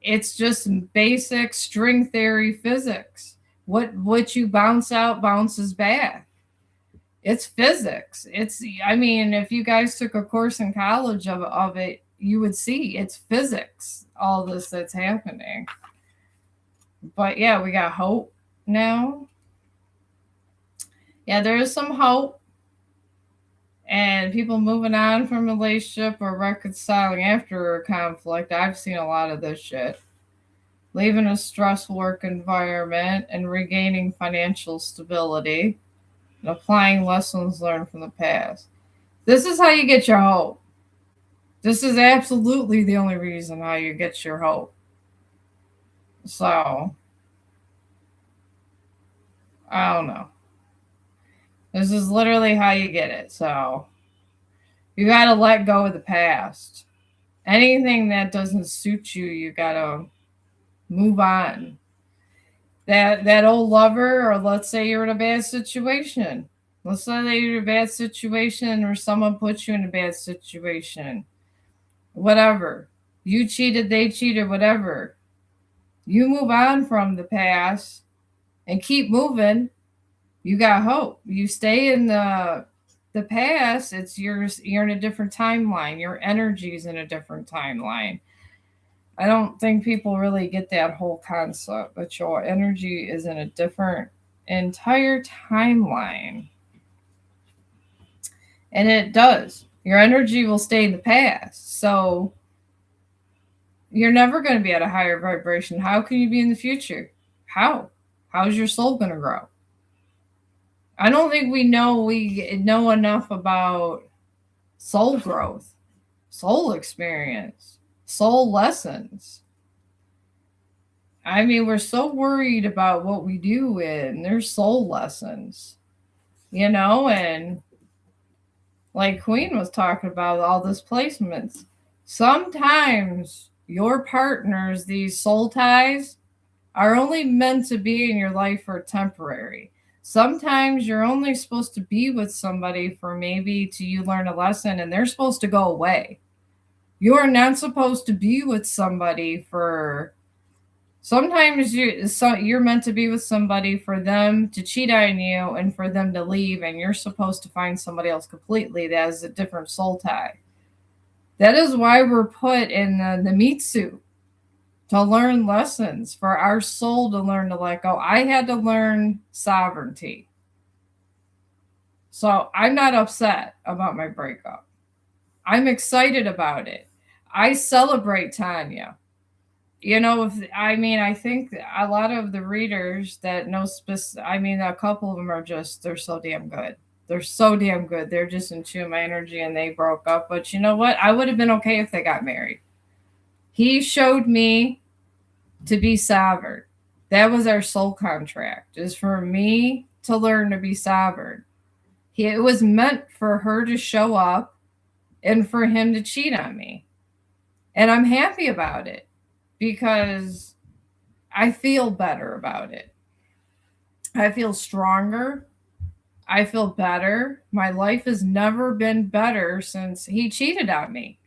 It's just basic string theory physics. What you bounce out bounces back. It's physics. If you guys took a course in college of it, you would see it's physics, all this that's happening. But yeah, we got hope now. Yeah, there is some hope. And people moving on from a relationship or reconciling after a conflict. I've seen a lot of this shit. Leaving a stressful work environment and regaining financial stability and applying lessons learned from the past. This is how you get your hope. This is absolutely the only reason how you get your hope. So, I don't know. This is literally how you get it. So, you got to let go of the past. Anything that doesn't suit you, you got to move on. That old lover, or let's say you're in a bad situation. Let's say that you're in a bad situation or someone puts you in a bad situation. Whatever. You cheated, they cheated, whatever. You move on from the past and keep moving. You got hope. You stay in the past, you're in a different timeline. Your energy's in a different timeline. I don't think people really get that whole concept, that your energy is in a different entire timeline. And it does. Your energy will stay in the past. So you're never going to be at a higher vibration. How can you be in the future? How? How's your soul going to grow? I don't think we know enough about soul growth, soul experience, soul lessons. I mean, we're so worried about what we do, and there's soul lessons, and like Queen was talking about all this placements. Sometimes your partners, these soul ties, are only meant to be in your life for temporary. Sometimes you're only supposed to be with somebody for maybe till you learn a lesson and they're supposed to go away. You are not supposed to be with somebody for sometimes you're meant to be with somebody for them to cheat on you and for them to leave, and you're supposed to find somebody else completely that has a different soul tie. That is why we're put in the meat suit, to learn lessons, for our soul to learn to let go. I had to learn sovereignty. So I'm not upset about my breakup. I'm excited about it. I celebrate Tanya. I think a lot of the readers that know a couple of them are just, they're so damn good. They're so damn good. They're just in tune with my energy and they broke up. But you know what? I would have been okay if they got married. He showed me to be sovereign. That was our soul contract, is for me to learn to be sovereign. It was meant for her to show up and for him to cheat on me. And I'm happy about it because I feel better about it. I feel stronger. I feel better. My life has never been better since he cheated on me.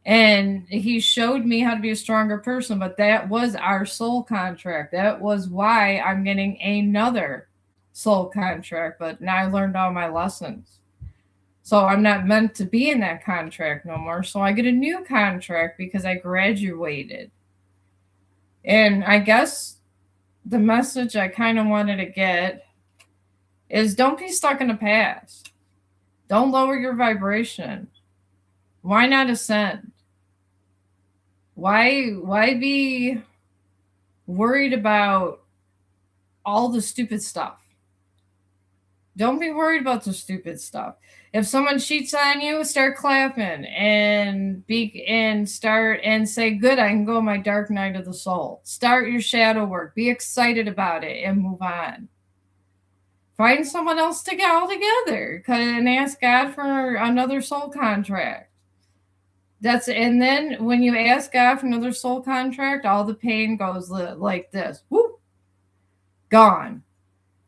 And he showed me how to be a stronger person, but that was our soul contract. That was why I'm getting another soul contract, but now I learned all my lessons. So I'm not meant to be in that contract no more. So I get a new contract because I graduated. And I guess the message I kind of wanted to get is don't be stuck in the past. Don't lower your vibration. Why not ascend? Why be worried about all the stupid stuff? Don't be worried about the stupid stuff. If someone cheats on you, start clapping and start and say, good, I can go my dark night of the soul. Start your shadow work. Be excited about it and move on. Find someone else to get all together and ask God for another soul contract. And then when you ask God for another soul contract, all the pain goes like this. Whoop, gone.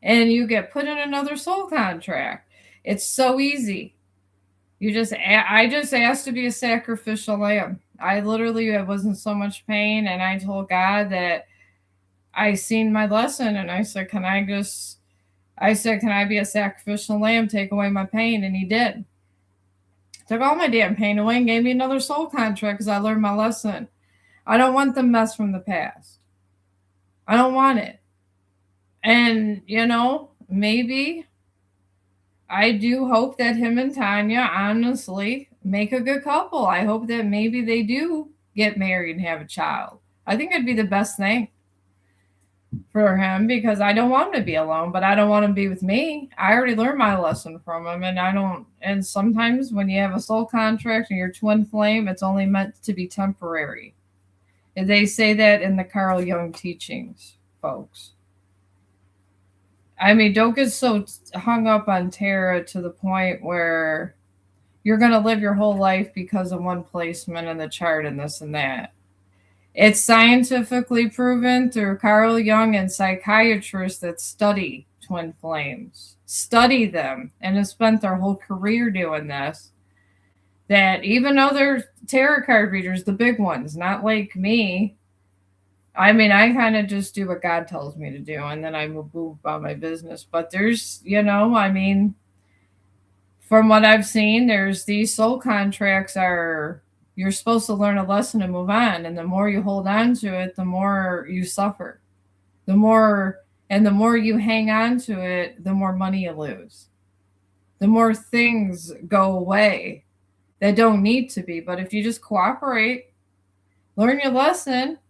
And you get put in another soul contract. It's so easy. I just asked to be a sacrificial lamb. I wasn't so much pain, and I told God that I seen my lesson, and I said, can I be a sacrificial lamb, take away my pain? And he did. Took all my damn pain away and gave me another soul contract because I learned my lesson. I don't want the mess from the past. I don't want it. And, maybe I do hope that him and Tanya honestly make a good couple. I hope that maybe they do get married and have a child. I think it'd be the best thing for him because I don't want him to be alone, but I don't want him to be with me. I already learned my lesson from him, and sometimes when you have a soul contract and you're twin flame, it's only meant to be temporary. And they say that in the Carl Jung teachings, folks. I mean, don't get so hung up on tarot to the point where you're going to live your whole life because of one placement in the chart and this and that. It's scientifically proven through Carl Jung and psychiatrists that study twin flames, study them, and have spent their whole career doing this, that even though they're tarot card readers, the big ones, not like me, I mean, I kind of just do what God tells me to do, and then I move about my business. But there's, from what I've seen, there's these soul contracts you're supposed to learn a lesson and move on. And the more you hold on to it, the more you suffer. The more you hang on to it, the more money you lose. The more things go away that don't need to be. But if you just cooperate, learn your lesson,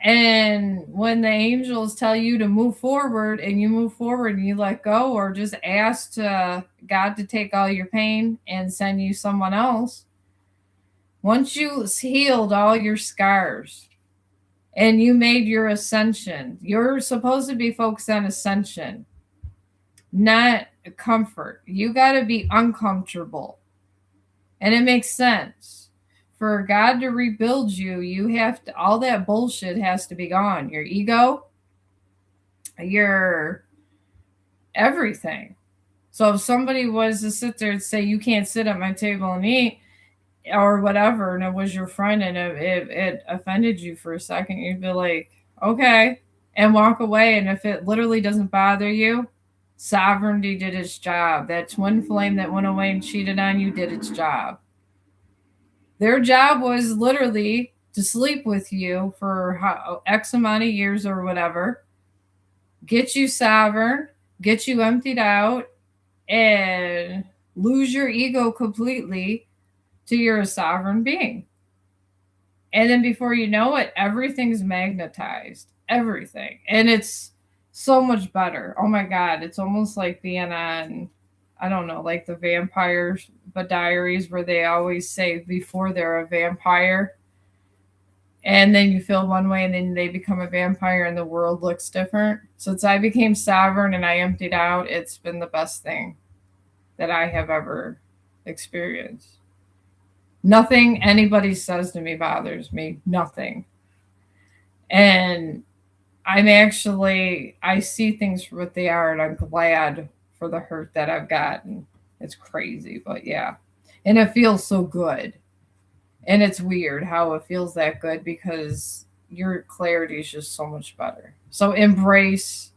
and when the angels tell you to move forward and you move forward and you let go, or just ask God to take all your pain and send you someone else, once you healed all your scars, and you made your ascension. You're supposed to be focused on ascension, not comfort. You got to be uncomfortable. And it makes sense. For God to rebuild you, you have to, all that bullshit has to be gone. Your ego, your everything. So if somebody was to sit there and say, you can't sit at my table and eat, or whatever, and it was your friend and it offended you for a second, you'd be like, okay, and walk away. And if it literally doesn't bother you, sovereignty did its job. That twin flame that went away and cheated on you did its job. Their job was literally to sleep with you for X amount of years or whatever, get you sovereign, get you emptied out, and lose your ego completely to you're a sovereign being. And then before you know it, everything's magnetized. Everything. And it's so much better. Oh my God. It's almost like being on, I don't know, like the vampires, but diaries where they always say before they're a vampire. And then you feel one way and then they become a vampire and the world looks different. Since I became sovereign and I emptied out, it's been the best thing that I have ever experienced. Nothing anybody says to me bothers me. Nothing. And I see things for what they are, and I'm glad for the hurt that I've gotten. It's crazy, but yeah. And it feels so good. And it's weird how it feels that good because your clarity is just so much better. So embrace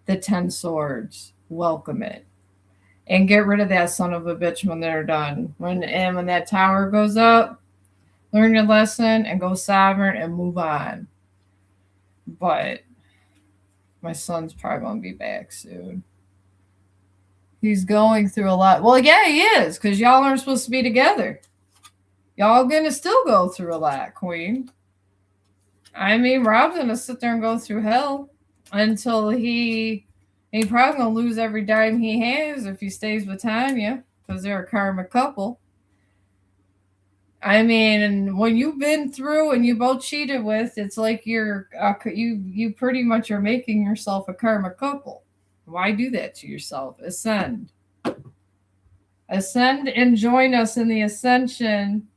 the 10 swords. Welcome it. And get rid of that son of a bitch when they're done. When that tower goes up, learn your lesson and go sovereign and move on. But my son's probably gonna be back soon. He's going through a lot. Well, yeah, he is, because y'all aren't supposed to be together. Y'all gonna still go through a lot, Queen. I mean, Rob's gonna sit there and go through hell until he probably gonna lose every dime he has if he stays with Tanya, because they're a karmic couple. I mean, and when you've been through and you both cheated with, it's like you pretty much are making yourself a karmic couple. Why do that to yourself? Ascend and join us in the ascension.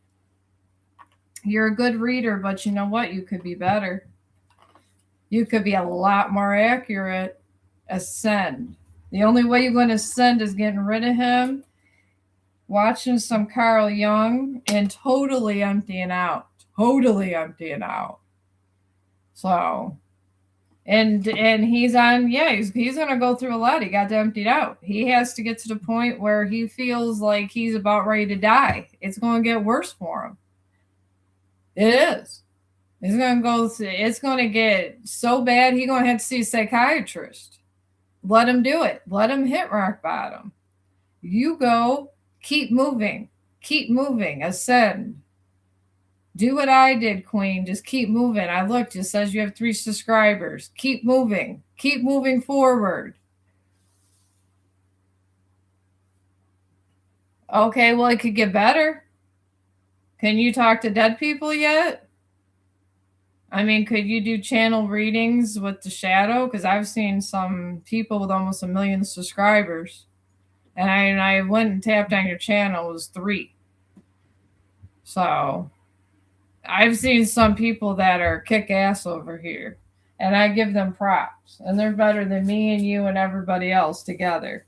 You're a good reader, but you know what? You could be better. You could be a lot more accurate. Ascend. The only way you're going to ascend is getting rid of him, watching some Carl Jung, and totally emptying out. So, and he's on, he's going to go through a lot. He got emptied out. He has to get to the point where he feels like he's about ready to die. It's going to get worse for him. It is. It's going to get so bad, he's going to have to see a psychiatrist. Let him do it. Let him hit rock bottom. You go, keep moving, ascend. Do what I did, Queen. Just keep moving. I looked, it says you have 3 subscribers. Keep moving forward. Okay, well, it could get better. Can you talk to dead people yet? I mean, could you do channel readings with the shadow? Because I've seen some people with almost 1 million subscribers. And I went and tapped on your channel. It was 3. So I've seen some people that are kick ass over here. And I give them props. And they're better than me and you and everybody else together.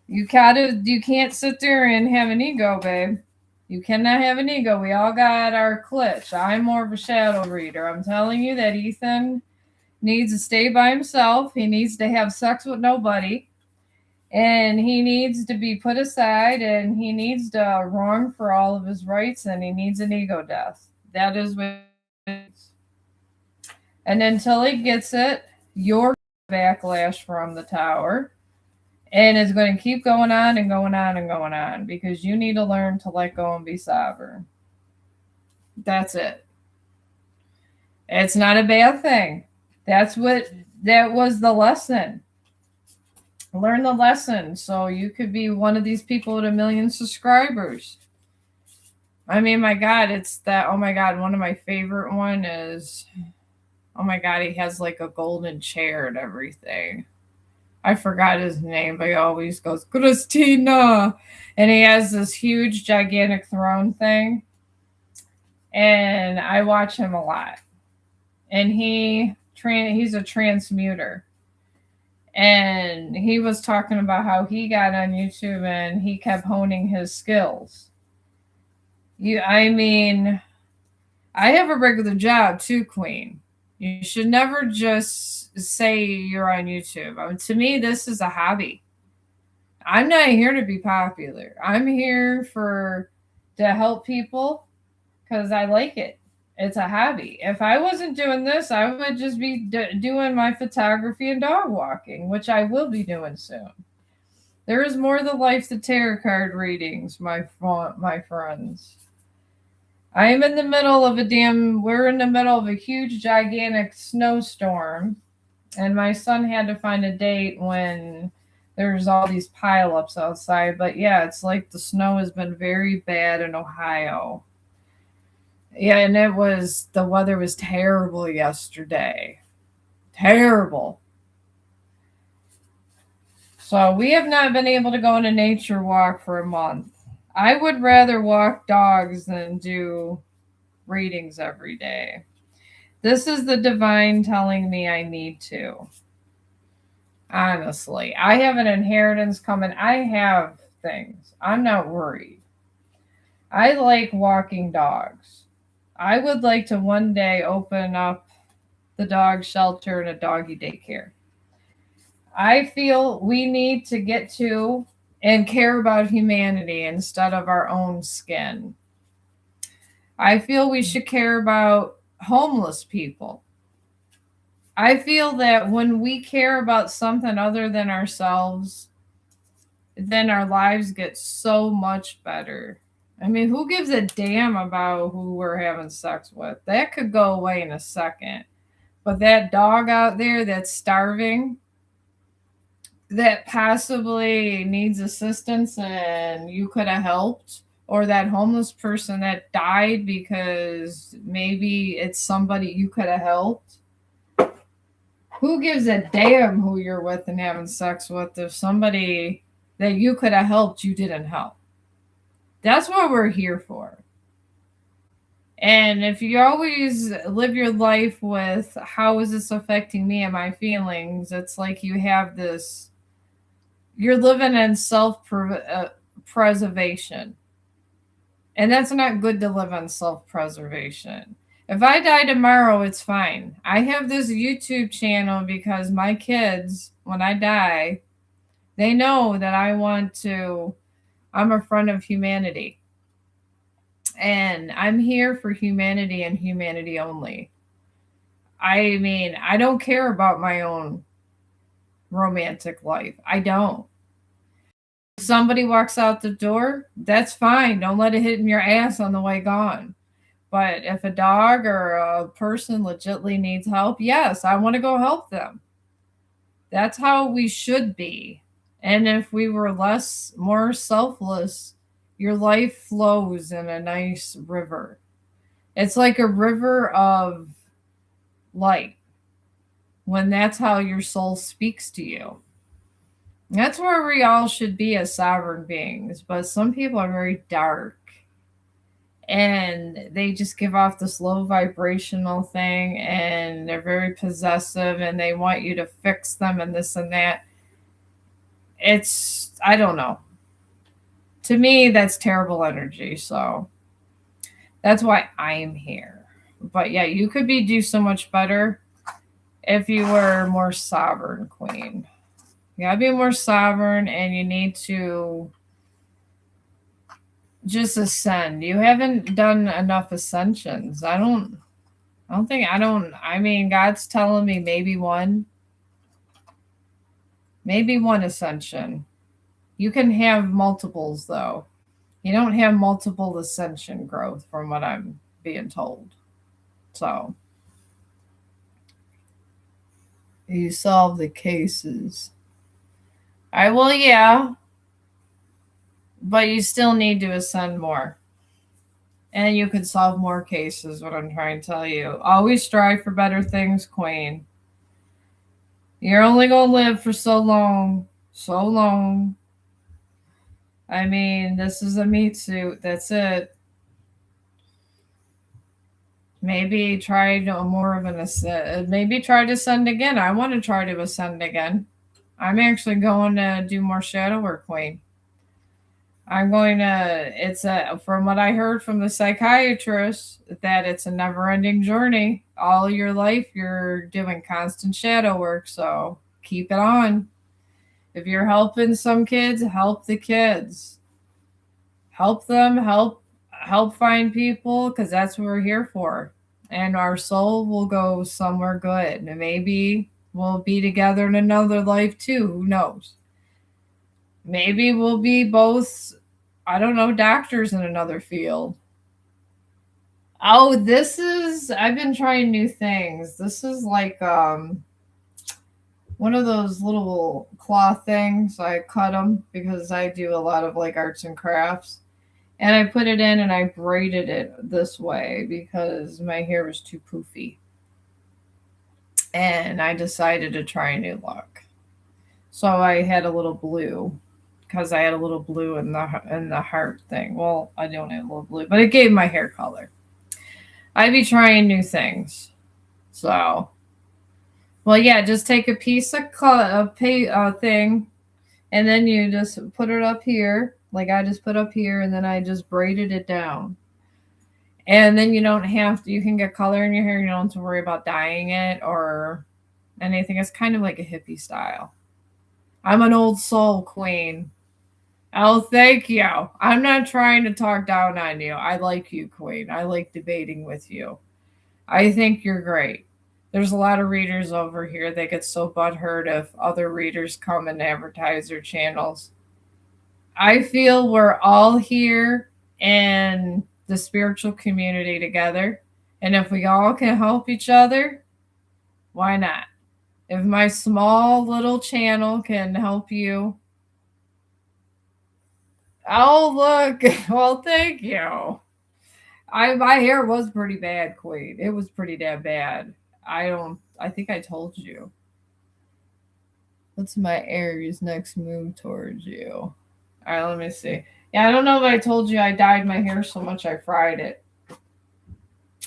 You can't sit there and have an ego, babe. You cannot have an ego. We all got our clips. I'm more of a shadow reader. I'm telling you that Ethan needs to stay by himself. He needs to have sex with nobody. And he needs to be put aside. And he needs to wrong for all of his rights. And he needs an ego death. That is what it is. And until he gets it, you're backlash from the tower. And it's going to keep going on and going on and going on because you need to learn to let go and be sovereign. That's it. It's not a bad thing. That was the lesson. Learn the lesson so you could be one of these people with 1 million subscribers. I mean, my God, it's that. Oh my God, one of my favorite one is. Oh my God, he has like a golden chair and everything. I forgot his name, but he always goes Christina, and he has this huge, gigantic throne thing, and I watch him a lot. And he's a transmuter, and he was talking about how he got on YouTube and he kept honing his skills. I mean, I have a regular job too, Queen. You should never just say you're on YouTube. I mean, to me, this is a hobby. I'm not here to be popular. I'm here to help people because I like it. It's a hobby. If I wasn't doing this, I would just be doing my photography and dog walking, which I will be doing soon. There is more to life than tarot card readings, my friends. I am in the middle of we're in the middle of a huge, gigantic snowstorm, and my son had to find a date when there's all these pileups outside. But yeah, it's like the snow has been very bad in Ohio. Yeah, and the weather was terrible yesterday. Terrible. So we have not been able to go on a nature walk for a month. I would rather walk dogs than do readings every day. This is the divine telling me I need to. Honestly, I have an inheritance coming. I have things. I'm not worried. I like walking dogs. I would like to one day open up the dog shelter and a doggy daycare. I feel we need to get to and care about humanity instead of our own skin. I feel we should care about homeless people. I feel that when we care about something other than ourselves, then our lives get so much better. I mean, who gives a damn about who we're having sex with? That could go away in a second. But that dog out there that's starving, that possibly needs assistance and you could have helped, or that homeless person that died because maybe it's somebody you could have helped. Who gives a damn who you're with and having sex with if somebody that you could have helped you didn't help? That's what we're here for. And if you always live your life with how is this affecting me and my feelings, it's like you have this, you're living in preservation. And that's not good to live on self preservation. If I die tomorrow, it's fine. I have this YouTube channel because my kids, when I die, they know that I'm a friend of humanity. And I'm here for humanity and humanity only. I mean, I don't care about my own romantic life. I don't. If somebody walks out the door, that's fine. Don't let it hit in your ass on the way gone. But if a dog or a person legitly needs help, yes, I want to go help them. That's how we should be. And if we were more selfless, your life flows in a nice river. It's like a river of light when that's how your soul speaks to you. That's where we all should be as sovereign beings. But some people are very dark and they just give off this low vibrational thing and they're very possessive and they want you to fix them and this and that. I don't know. To me, that's terrible energy. So that's why I'm here. But yeah, you could do so much better if you were more sovereign, Queen. You gotta be more sovereign and you need to just ascend. You haven't done enough ascensions. I mean, God's telling me maybe one ascension. You can have multiples though. You don't have multiple ascension growth from what I'm being told. So you solve the cases. Yeah, but you still need to ascend more. And you can solve more cases, what I'm trying to tell you. Always strive for better things, Queen. You're only going to live for so long. So long. I mean, this is a meat suit. That's it. Maybe try more of an ascend. Maybe try to ascend again. I want to try to ascend again. I'm actually going to do more shadow work, Queen. I'm going to, from what I heard from the psychiatrist, that it's a never ending journey. All your life, you're doing constant shadow work. So keep it on. If you're helping some kids, help the kids. Help them, help find people, because that's what we're here for. And our soul will go somewhere good. And maybe we'll be together in another life too. Who knows? Maybe we'll be both, I don't know, doctors in another field. Oh, I've been trying new things. This is like one of those little cloth things. I cut them because I do a lot of like arts and crafts. And I put it in and I braided it this way because my hair was too poofy. And I decided to try a new look. So I had a little blue because I had a little blue in the heart thing. Well, I don't have a little blue, but it gave my hair color. I'd be trying new things. So, well, yeah, just take a piece of thing, and then you just put it up here, like I just put up here, and then I just braided it down. And then you don't have to, you can get color in your hair. You don't have to worry about dyeing it or anything. It's kind of like a hippie style. I'm an old soul, Queen. Oh, thank you. I'm not trying to talk down on you. I like you, Queen. I like debating with you. I think you're great. There's a lot of readers over here that get so butthurt if other readers come and advertise their channels. I feel we're all here in the spiritual community together. And if we all can help each other, why not? If my small little channel can help you. Oh, look. Well, thank you. My hair was pretty bad, Queen. It was pretty damn bad. I think I told you. What's my Aries next move towards you? All right, let me see. Yeah, I don't know if I told you I dyed my hair so much I fried it.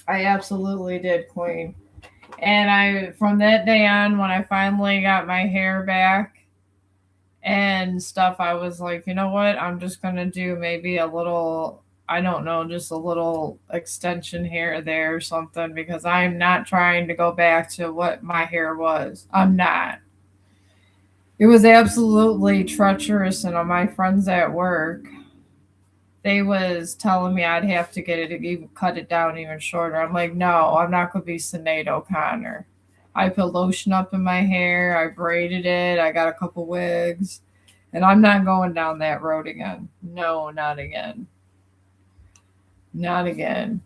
I absolutely did, Queen. And from that day on, when I finally got my hair back and stuff, I was like, you know what? I'm just going to do maybe a little, I don't know, just a little extension here or there or something, because I'm not trying to go back to what my hair was. I'm not. It was absolutely treacherous, and my friends at work, they was telling me I'd have to get it, even cut it down even shorter. I'm like, no, I'm not going to be Sinead O'Connor. I put lotion up in my hair. I braided it. I got a couple wigs. And I'm not going down that road again. No, not again. Not again.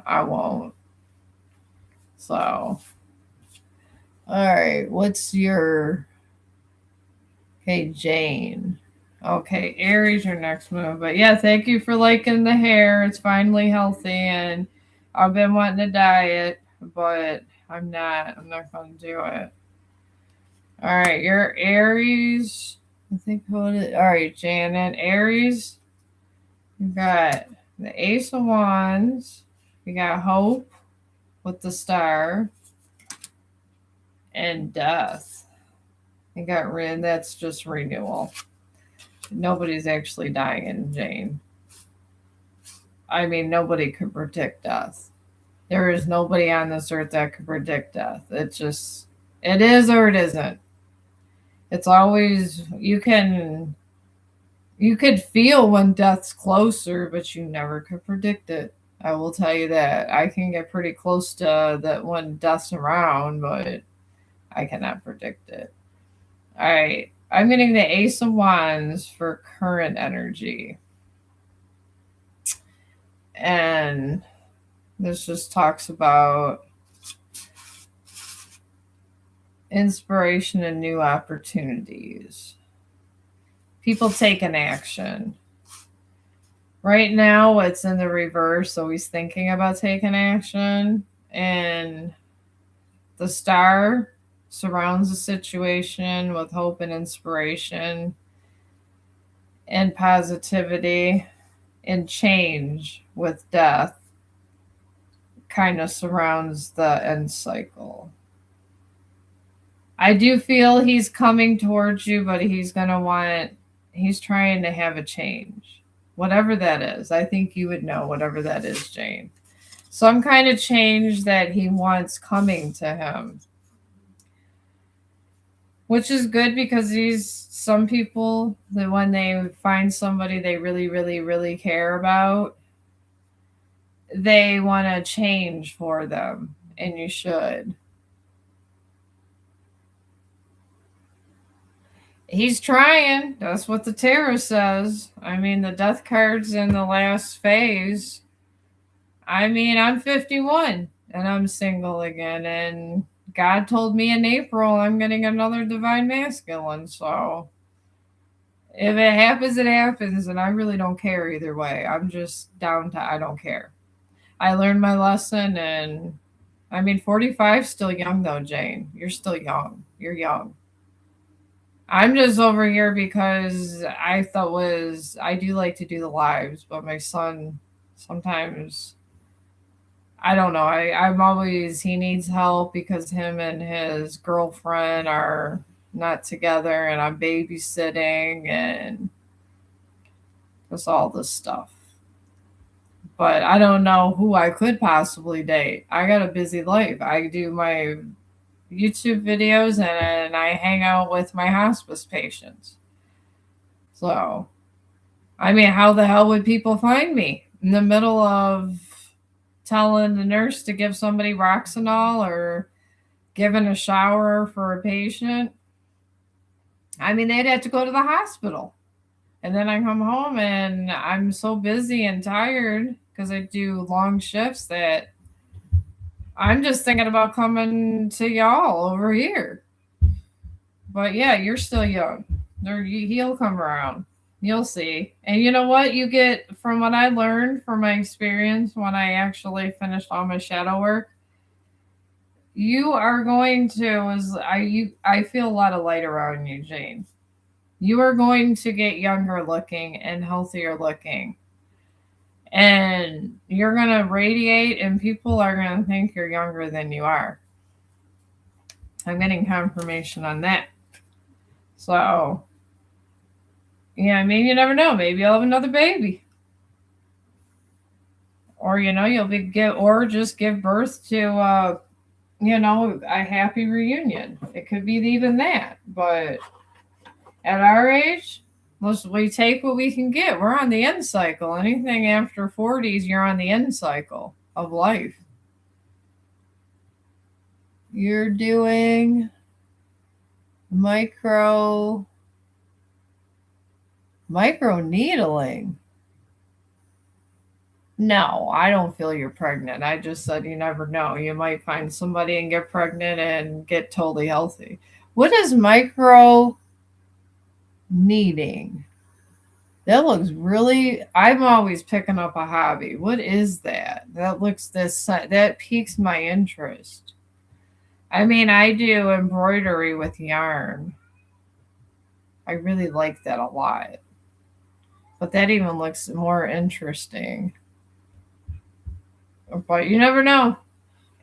I won't. So, all right. What's your. Okay, Jane. Okay, Aries, your next move. But yeah, thank you for liking the hair. It's finally healthy, and I've been wanting to dye it, but I'm not. I'm not going to do it. All right, you're Aries. I think what it. All right, Janet, Aries. You got the Ace of Wands. You got Hope with the Star, and Death. You got rid. That's just renewal. Nobody's actually dying in Jane. I mean, nobody could predict death. There is nobody on this earth that could predict death. It is or it isn't. It's always, you could feel when death's closer, but you never could predict it. I will tell you that. I can get pretty close to that when death's around, but I cannot predict it. All right. I'm getting the Ace of Wands for current energy. And this just talks about inspiration and new opportunities. People taking action. Right now, it's in the reverse, so he's thinking about taking action. And the star surrounds the situation with hope and inspiration and positivity, and change with death kind of surrounds the end cycle. I do feel he's coming towards you, but he's trying to have a change. Whatever that is. I think you would know whatever that is, Jane. Some kind of change that he wants coming to him. Which is good because some people that when they find somebody they really, really, really care about, they want to change for them. And you should. He's trying. That's what the tarot says. I mean, the death card's in the last phase. I mean, I'm 51 and I'm single again. And God told me in April I'm getting another divine masculine. So if it happens, it happens. And I really don't care either way. I'm just down to I don't care. I learned my lesson. And I mean, 45 still young though, Jane. You're still young. You're young. I'm just over here because I do like to do the lives, but my son sometimes I don't know. I'm always he needs help because him and his girlfriend are not together and I'm babysitting and just all this stuff. But I don't know who I could possibly date. I got a busy life. I do my YouTube videos and I hang out with my hospice patients. So I mean, how the hell would people find me in the middle of telling the nurse to give somebody Roxanol or giving a shower for a patient? I mean, they'd have to go to the hospital. And then I come home and I'm so busy and tired because I do long shifts that I'm just thinking about coming to y'all over here. But yeah, you're still young. He'll come around. You'll see. And you know what? You get from what I learned from my experience when I actually finished all my shadow work, you are going to I feel a lot of light around you, Jane. You are going to get younger looking and healthier looking. And you're going to radiate and people are going to think you're younger than you are. I'm getting confirmation on that. So, yeah, I mean, you never know. Maybe you'll have another baby. Or, you'll or just give birth to, a happy reunion. It could be even that. But at our age, we take what we can get. We're on the end cycle. Anything after 40s, you're on the end cycle of life. You're doing micro needling. No, I don't feel you're pregnant. I just said you never know. You might find somebody and get pregnant and get totally healthy. What is micro needing? That looks really. I'm always picking up a hobby. What is that? That piques my interest. I mean, I do embroidery with yarn. I really like that a lot. But that even looks more interesting. But you never know.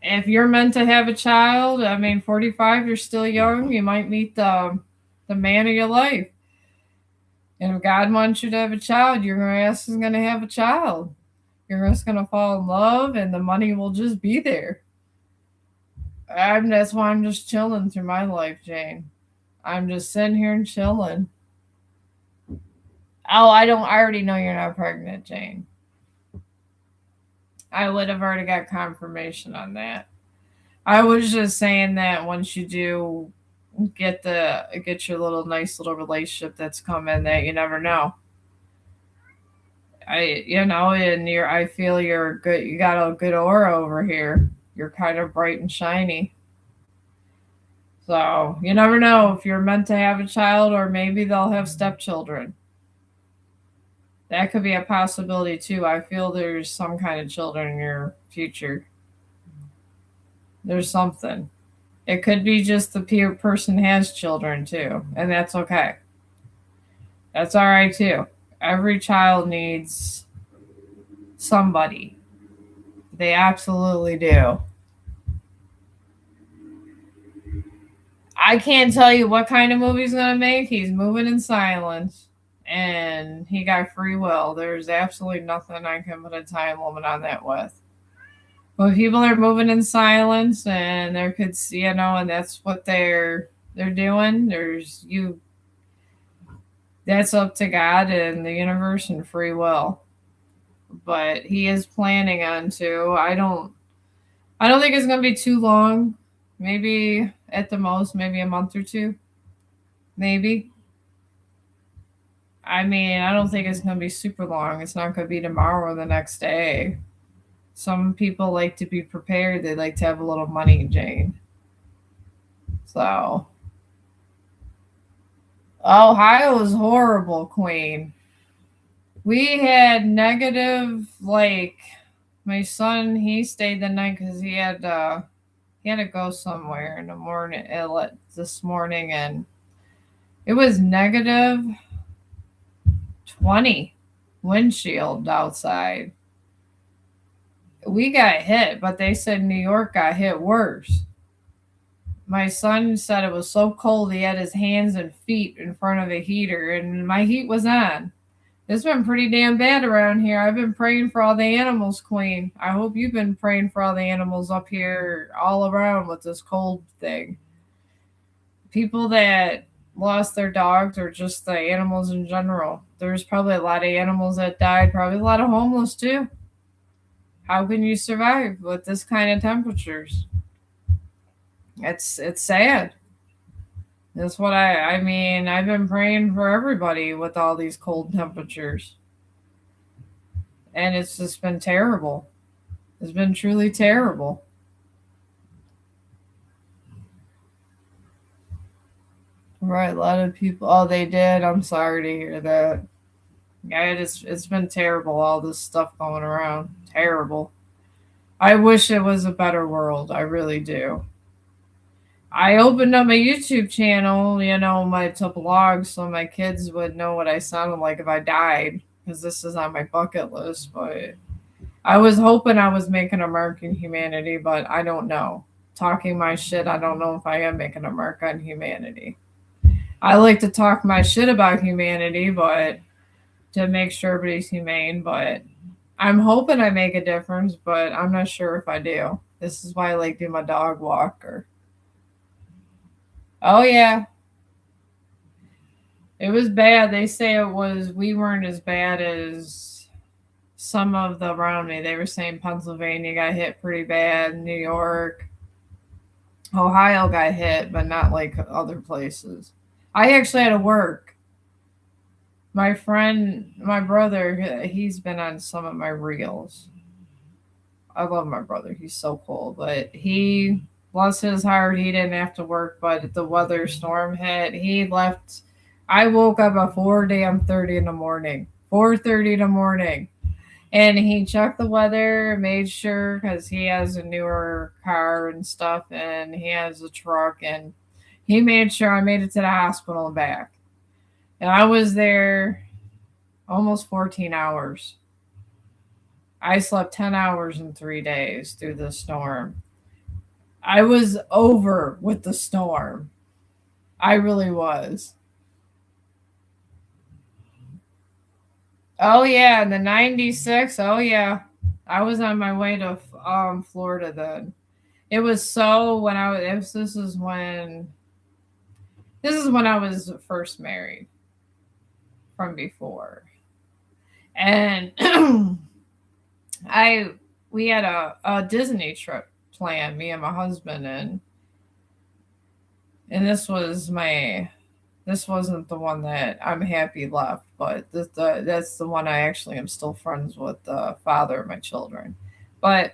If you're meant to have a child, I mean, 45, you're still young. You might meet the man of your life. And if God wants you to have a child, your ass is going to have a child. You're just going to fall in love and the money will just be there. That's why I'm just chilling through my life, Jane. I'm just sitting here and chilling. Oh, I already know you're not pregnant, Jane. I would have already got confirmation on that. I was just saying that once you do get your little nice little relationship that's coming, that you never know. I feel you're good. You got a good aura over here. You're kind of bright and shiny. So you never know if you're meant to have a child or maybe they'll have stepchildren. That could be a possibility too. I feel there's some kind of children in your future. There's something. It could be just the person has children too, and that's okay. That's all right too. Every child needs somebody. They absolutely do. I can't tell you what kind of movie he's gonna make. He's moving in silence, and he got free will. There's absolutely nothing I can put a time limit on that with. But people are moving in silence, and there could see, and that's what they're doing. There's you. That's up to God and the universe and free will. But he is planning on to. I don't think it's gonna be too long. Maybe at the most, maybe a month or two. Maybe. I mean, I don't think it's gonna be super long. It's not gonna be tomorrow or the next day. Some people like to be prepared. They like to have a little money, Jane. So Ohio is horrible, Queen. We had negative, like, my son. He stayed the night because he had to go somewhere in the morning this morning, and it was negative 20 windshield outside. We got hit, but they said New York got hit worse. My son said it was so cold he had his hands and feet in front of a heater, and my heat was on. It's been pretty damn bad around here. I've been praying for all the animals, Queen. I hope you've been praying for all the animals up here all around with this cold thing. People that lost their dogs or just the animals in general. There's probably a lot of animals that died, probably a lot of homeless too. How can you survive with this kind of temperatures? It's sad. That's what I mean, I've been praying for everybody with all these cold temperatures. And it's just been terrible. It's been truly terrible. Right, a lot of people. Oh, they did. I'm sorry to hear that. Yeah, it's been terrible. All this stuff going around, terrible. I wish it was a better world. I really do. I opened up my YouTube channel, my to blog, so my kids would know what I sounded like if I died, because this is on my bucket list. But I was hoping I was making a mark in humanity, but I don't know. Talking my shit, I don't know if I am making a mark on humanity. I like to talk my shit about humanity, but to make sure everybody's humane. But I'm hoping I make a difference, but I'm not sure if I do. This is why I like do my dog walker. Oh yeah, it was bad. They say we weren't as bad as some of the around me. They were saying Pennsylvania got hit pretty bad, New York, Ohio got hit, but not like other places. I actually had to work. My friend, my brother, he's been on some of my reels. I love my brother. He's so cool. But bless his heart, he didn't have to work. But the weather storm hit. He left. I woke up at 4:30 in the morning. 4:30 in the morning. And he checked the weather, made sure, because he has a newer car and stuff, and he has a truck, and he made sure I made it to the hospital and back. And I was there almost 14 hours. I slept 10 hours in 3 days through the storm. I was over with the storm. I really was. Oh, yeah, in the 96. Oh, yeah. I was on my way to Florida then. It was so when I was, this is when I was first married from before. And I we had a Disney trip planned, me and my husband, and this wasn't the one that I'm happy left, but that's the one I actually am still friends with the father of my children. But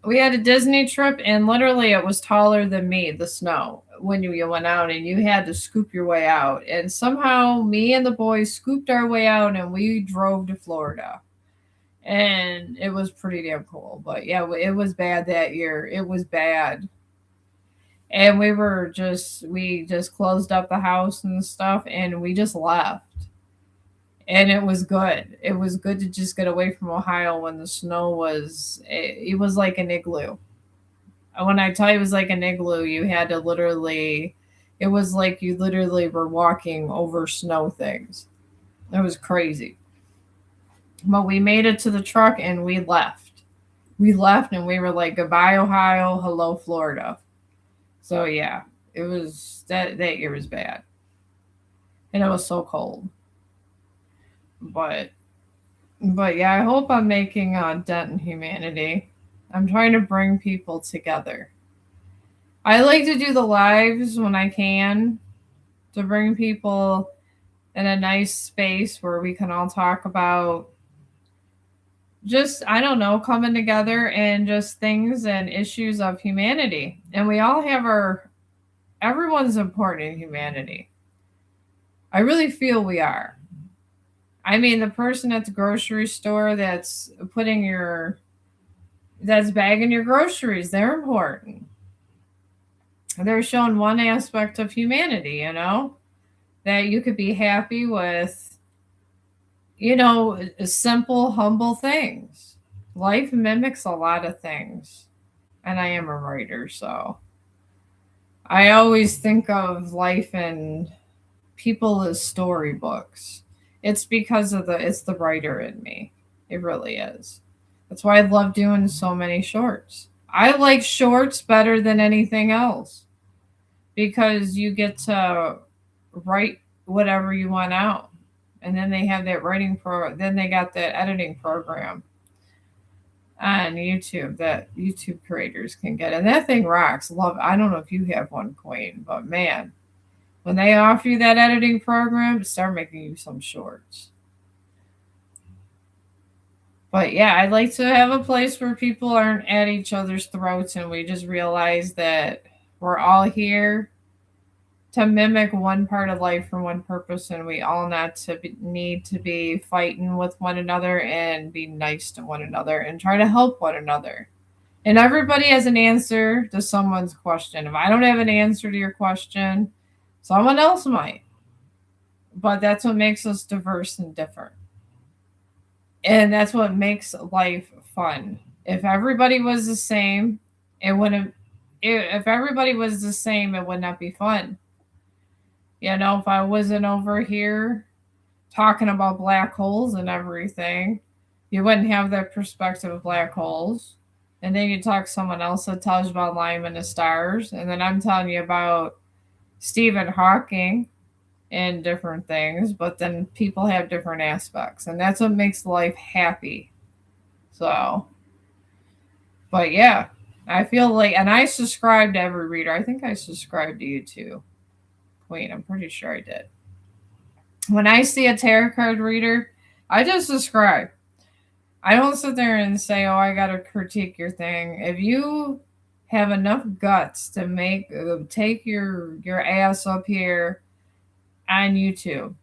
we had a Disney trip, and literally it was taller than me, the snow, when you went out, and you had to scoop your way out. And somehow me and the boys scooped our way out, and we drove to Florida. And it was pretty damn cool. But yeah, it was bad that year. It was bad. And we just closed up the house and stuff, and we just left. And it was good. It was good to just get away from Ohio when the snow was, it was like an igloo. When I tell you it was like an igloo, you had to literally, it was like you literally were walking over snow things. It was crazy. But we made it to the truck and we left. We left and we were like, goodbye, Ohio. Hello, Florida. So yeah, it was that year was bad. And it was so cold. But yeah, I hope I'm making a dent in humanity. I'm trying to bring people together. I like to do the lives when I can to bring people in a nice space where we can all talk about just, I don't know, coming together and just things and issues of humanity. And we all have everyone's important in humanity. I really feel we are. I mean, the person at the grocery store that's bagging your groceries, they're important. They're showing one aspect of humanity, that you could be happy with, simple, humble things. Life mimics a lot of things. And I am a writer, so I always think of life and people as storybooks. It's because it's the writer in me. It really is. That's why I love doing so many shorts. I like shorts better than anything else because you get to write whatever you want out. And then they have that then they got that editing program on YouTube that YouTube creators can get. And that thing rocks. I don't know if you have one, Queen, but man, when they offer you that editing program, start making you some shorts. But yeah, I'd like to have a place where people aren't at each other's throats and we just realize that we're all here to mimic one part of life for one purpose, and we all need to be fighting with one another and be nice to one another and try to help one another. And everybody has an answer to someone's question. If I don't have an answer to your question, someone else might. But that's what makes us diverse and different. And that's what makes life fun. If everybody was the same, it wouldn't. If everybody was the same, it would not be fun. If I wasn't over here talking about black holes and everything, you wouldn't have that perspective of black holes. And then you talk to someone else that tells you about Lyman the stars, and then I'm telling you about Stephen Hawking and different things, but then people have different aspects, and that's what makes life happy. So, but yeah, I feel like, and I subscribe to every reader. I think I subscribe to you too, Queen. I'm pretty sure I did. When I see a tarot card reader, I just subscribe. I don't sit there and say, "Oh, I got to critique your thing." If you have enough guts to take your ass up here on YouTube,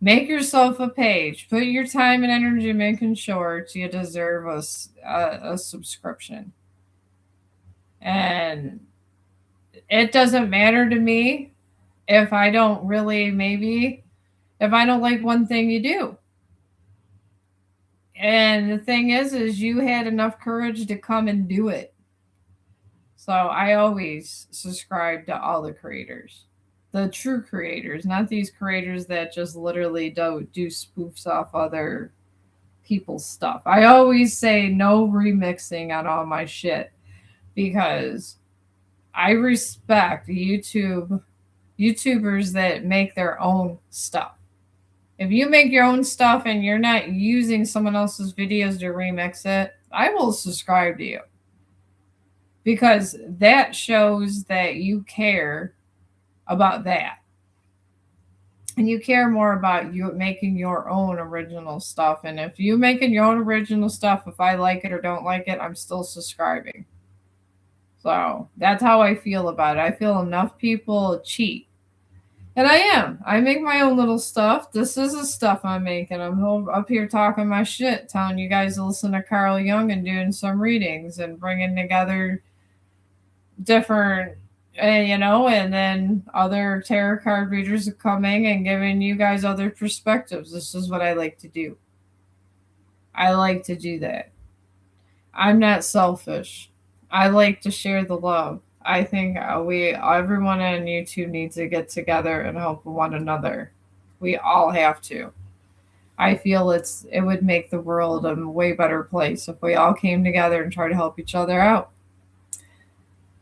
make yourself a page, put your time and energy making shorts, you deserve a subscription. And it doesn't matter to me if I don't like one thing you do. And the thing is you had enough courage to come and do it. So I always subscribe to all the creators, the true creators, not these creators that just literally do spoofs off other people's stuff. I always say no remixing on all my shit because I respect YouTubers that make their own stuff. If you make your own stuff and you're not using someone else's videos to remix it, I will subscribe to you. Because that shows that you care about that. And you care more about you making your own original stuff. And if you making your own original stuff, if I like it or don't like it, I'm still subscribing. So that's how I feel about it. I feel enough people cheat. And I am. I make my own little stuff. This is the stuff I'm making. I'm up here talking my shit, telling you guys to listen to Carl Jung and doing some readings and bringing together different, and then other tarot card readers are coming and giving you guys other perspectives. This is what I like to do. I like to do that. I'm not selfish. I like to share the love. I think everyone on YouTube needs to get together and help one another. We all have to. I feel it would make the world a way better place if we all came together and tried to help each other out.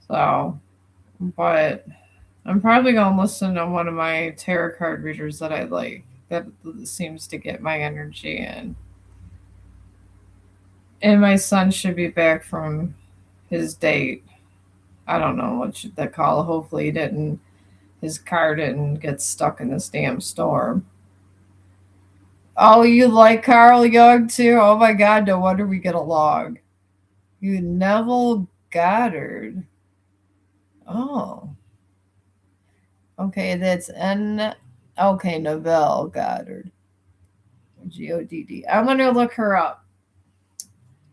So, but I'm probably gonna listen to one of my tarot card readers that I like. That seems to get my energy in. And my son should be back from his date. I don't know what should they call it. Hopefully, his car didn't get stuck in this damn storm. Oh, you like Carl Jung too? Oh my God, no wonder we get along. You Neville Goddard. Oh. Okay, that's N. Okay, Neville Goddard. Godd. I'm going to look her up.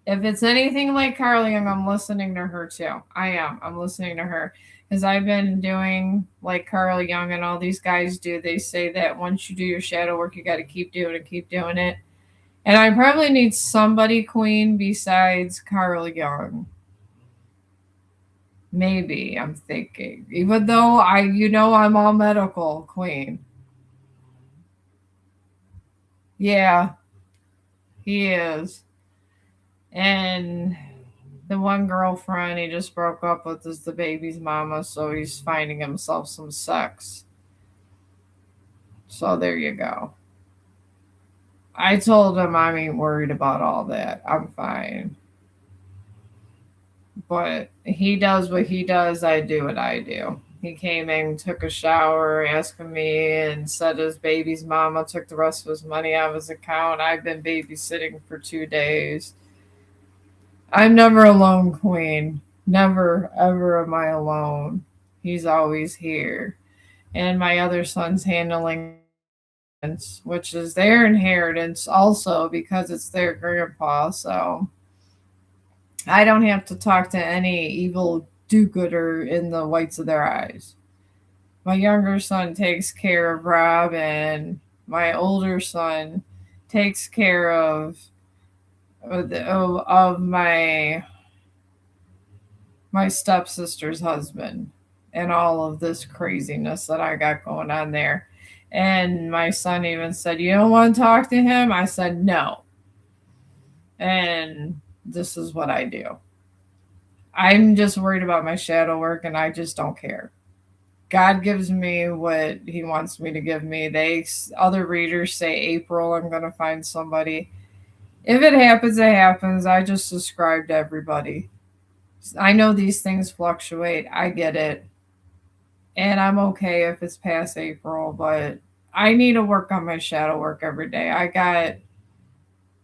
If it's anything like Carl Jung, I'm listening to her too. I am. I'm listening to her. Because I've been doing like Carl Jung and all these guys do. They say that once you do your shadow work, you got to keep doing it, keep doing it. And I probably need somebody, Queen, besides Carl Jung. Maybe, I'm thinking. Even though I'm all medical, Queen. Yeah, he is. And the one girlfriend he just broke up with is the baby's mama, so he's finding himself some sex. So there you go. I told him I ain't worried about all that. I'm fine. But he does what he does, I do what I do. He came in, took a shower, asking me, and said his baby's mama took the rest of his money out of his account. I've been babysitting for 2 days. I'm never alone, Queen. Never, ever am I alone. He's always here. And my other son's handling, which is their inheritance also because it's their grandpa. So I don't have to talk to any evil do gooder in the whites of their eyes. My younger son takes care of Rob, and my older son takes care of my stepsister's husband and all of this craziness that I got going on there. And my son even said, "You don't want to talk to him?" I said, "No." And this is what I do. I'm just worried about my shadow work and I just don't care. God gives me what he wants me to give me. Other readers say April I'm going to find somebody. If it happens, it happens. I just subscribe to everybody. I know these things fluctuate. I get it. And I'm okay if it's past April, but I need to work on my shadow work every day. I got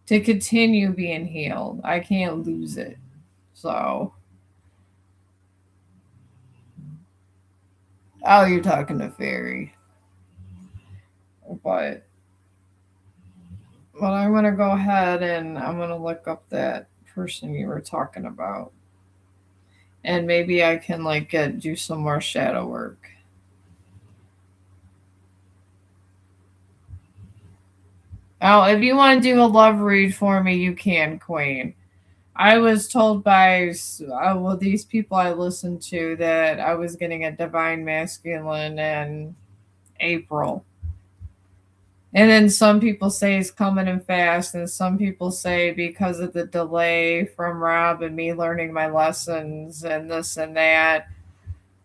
to continue being healed. I can't lose it. So, oh, you're talking to Fairy. But I'm going to go ahead and I'm going to look up that person you were talking about. And maybe I can do some more shadow work. Oh, if you want to do a love read for me, you can, Queen. I was told by these people I listened to that I was getting a divine masculine in April. And then some people say it's coming in fast, and some people say because of the delay from Rob and me learning my lessons and this and that,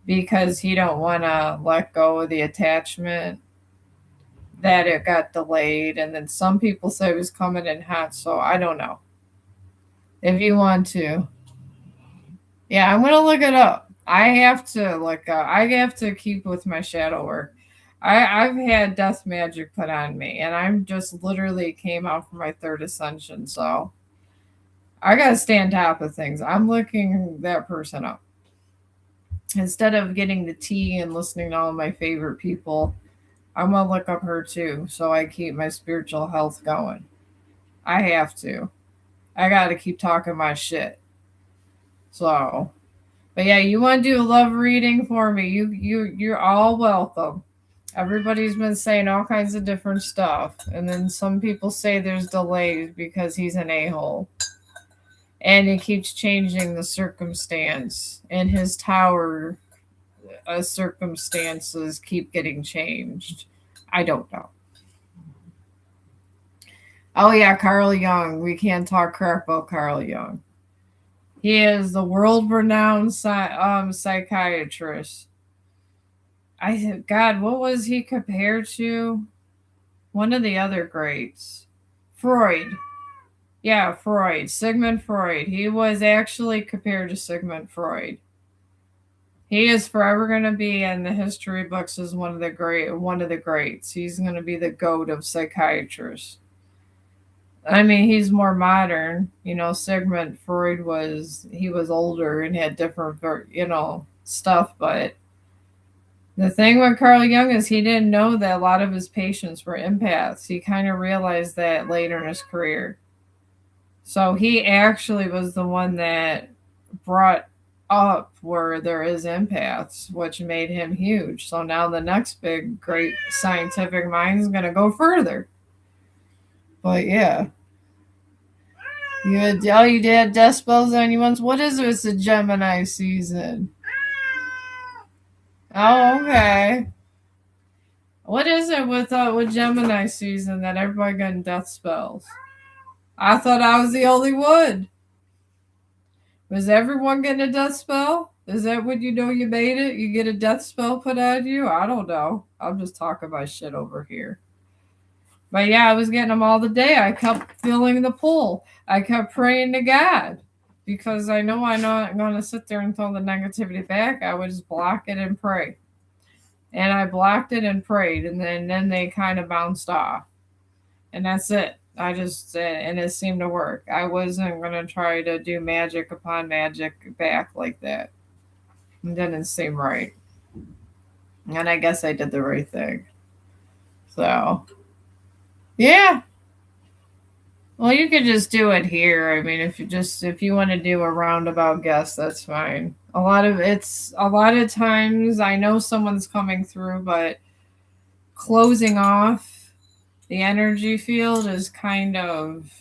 because he don't want to let go of the attachment, that it got delayed. And then some people say it was coming in hot, so I don't know. If you want to. Yeah, I'm gonna look it up. I have to I have to keep with my shadow work. I've had death magic put on me, and I'm just literally came out from my third ascension, so I gotta stay on top of things. I'm looking that person up. Instead of getting the tea and listening to all of my favorite people, I'm going to look up her too so I keep my spiritual health going. I have to. I got to keep talking my shit. So, but yeah, you want to do a love reading for me? You're all welcome. Everybody's been saying all kinds of different stuff, and then some people say there's delays because he's an a-hole, and he keeps changing the circumstance, and his tower circumstances keep getting changed. I don't know. Oh yeah, Carl Jung. We can't talk crap about Carl Jung. He is the world-renowned psychiatrist. God, what was he compared to? One of the other greats, Freud. Yeah, Freud, Sigmund Freud. He was actually compared to Sigmund Freud. He is forever going to be in the history books as one of the greats. He's going to be the goat of psychiatrists. I mean, he's more modern. Sigmund Freud was older and had different, stuff. But the thing with Carl Jung is he didn't know that a lot of his patients were empaths. He kind of realized that later in his career. So he actually was the one that brought up where there is empaths, which made him huge. So now the next big, great scientific mind is going to go further. But yeah. You had decibels on you once. What is it? It's the Gemini season. Oh, okay. What is it with Gemini season that everybody getting death spells? I thought I was the only one. Was everyone getting a death spell? Is that when you know you made it? You get a death spell put on you? I don't know. I'm just talking my shit over here. But yeah, I was getting them all the day. I kept feeling the pull. I kept praying to God because I know I'm not going to sit there and throw the negativity back. I would just block it and pray. And I blocked it and prayed, and then they kind of bounced off. And that's it. And it seemed to work. I wasn't going to try to do magic upon magic back like that. It didn't seem right. And I guess I did the right thing. So, yeah. Well, you could just do it here. I mean, if you want to do a roundabout guess, that's fine. A lot of times I know someone's coming through, but closing off the energy field is kind of,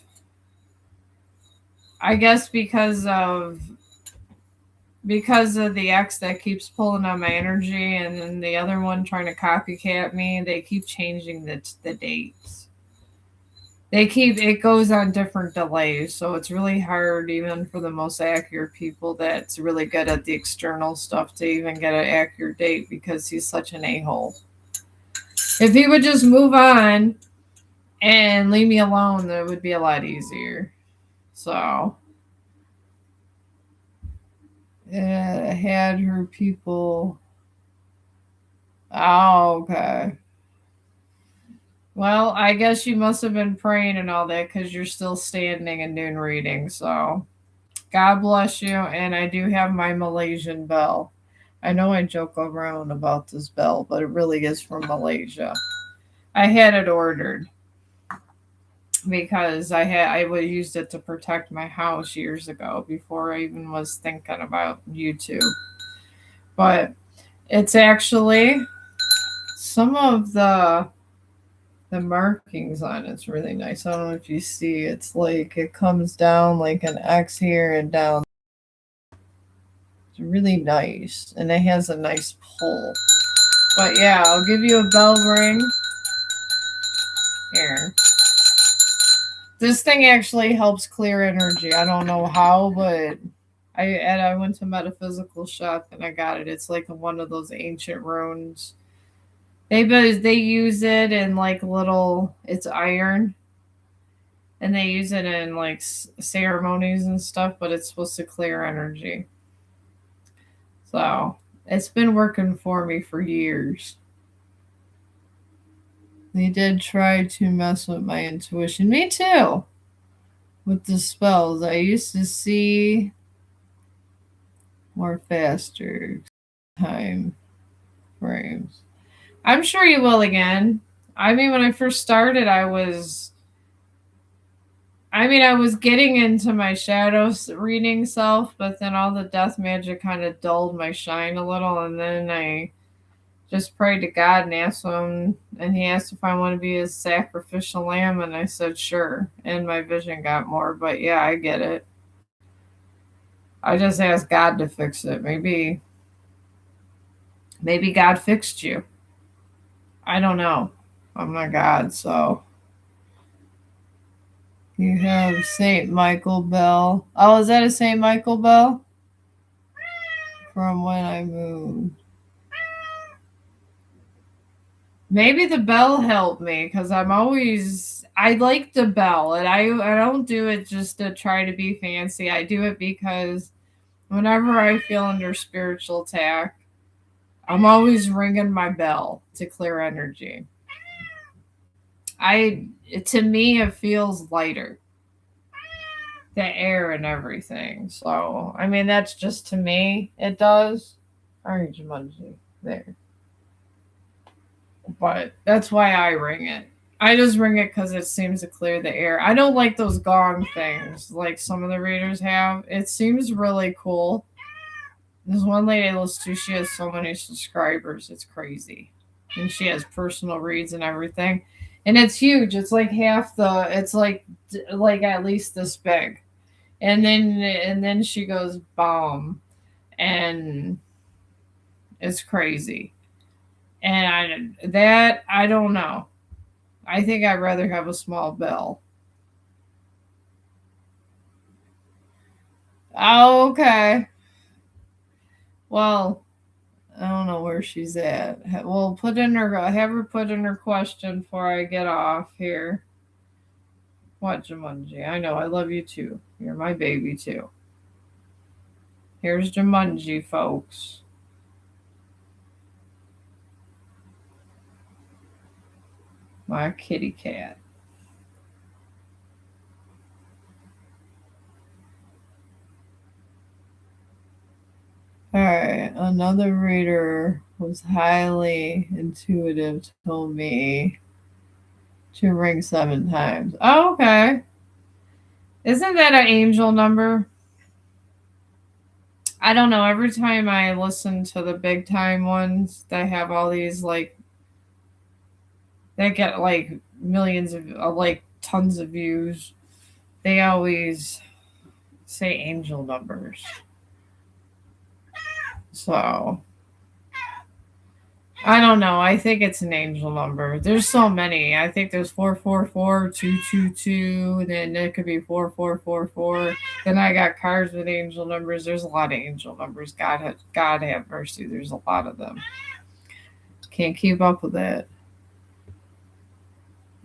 I guess, because of the ex that keeps pulling on my energy, and then the other one trying to copycat me. They keep changing the dates. It goes on different delays, so it's really hard even for the most accurate people that's really good at the external stuff to even get an accurate date because he's such an a-hole. If he would just move on and leave me alone, then it would be a lot easier. So had her people. Oh, okay. Well, I guess you must have been praying and all that because you're still standing and doing reading. So, God bless you. And I do have my Malaysian bell. I know I joke around about this bell, but it really is from Malaysia. I had it ordered because I used it to protect my house years ago before I even was thinking about YouTube. But it's actually some of the markings on it's really nice. I don't know if you see. It's like it comes down like an X here and down. It's really nice, and it has a nice pull. But yeah, I'll give you a bell ring. Here. This thing actually helps clear energy. I don't know how, but I went to Metaphysical Shop and I got it. It's like one of those ancient runes. They use it in like it's iron, and they use it in like ceremonies and stuff, but it's supposed to clear energy. So it's been working for me for years. They did try to mess with my intuition. Me too. With the spells. I used to see more faster. time frames. I'm sure you will again. I mean, when I first started, I was getting into my shadows reading self, but then all the death magic kind of dulled my shine a little, and then I just prayed to God and asked him, and he asked if I want to be his sacrificial lamb, and I said sure, and my vision got more. But yeah, I get it. I just asked God to fix it. Maybe God fixed you. I don't know. I'm not God, so you have Saint Michael Bell. Oh, is that a Saint Michael Bell? From when I moved. Maybe the bell helped me because I like the bell, and I don't do it just to try to be fancy. I do it because whenever I feel under spiritual attack, I'm always ringing my bell to clear energy. To me it feels lighter, the air and everything. So I mean that's just to me it does. Orange emoji there. But that's why I ring it. I just ring it because it seems to clear the air. I don't like those gong things like some of the readers have. It seems really cool. There's one lady I listen to, she has so many subscribers, it's crazy. And she has personal reads and everything. And it's huge. It's like it's like at least this big. And then she goes bomb. And it's crazy. And I don't know. I think I'd rather have a small bell. Oh, okay. Well, I don't know where she's at. Well, have her put in her question before I get off here. What, Jumanji? I know, I love you too. You're my baby too. Here's Jumanji, folks. My kitty cat. Alright, another reader was highly intuitive, told me to ring 7 times. Oh, okay. Isn't that an angel number? I don't know. Every time I listen to the big time ones, they have all these they get like millions of like tons of views. They always say angel numbers. So I don't know. I think it's an angel number. There's so many. I think there's 444, 222. Then it could be 4444. Then I got cards with angel numbers. There's a lot of angel numbers. God have mercy. There's a lot of them. Can't keep up with it.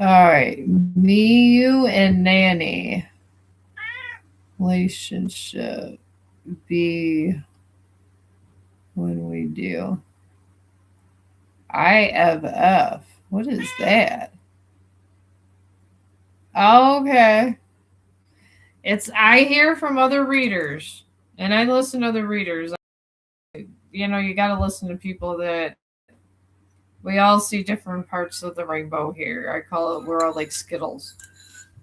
All right, me, you, and Nanny relationship be when we do. IFF. What is that? Oh, okay. I hear from other readers, and I listen to other readers. You got to listen to people that we all see different parts of the rainbow here. I call it we're all like Skittles.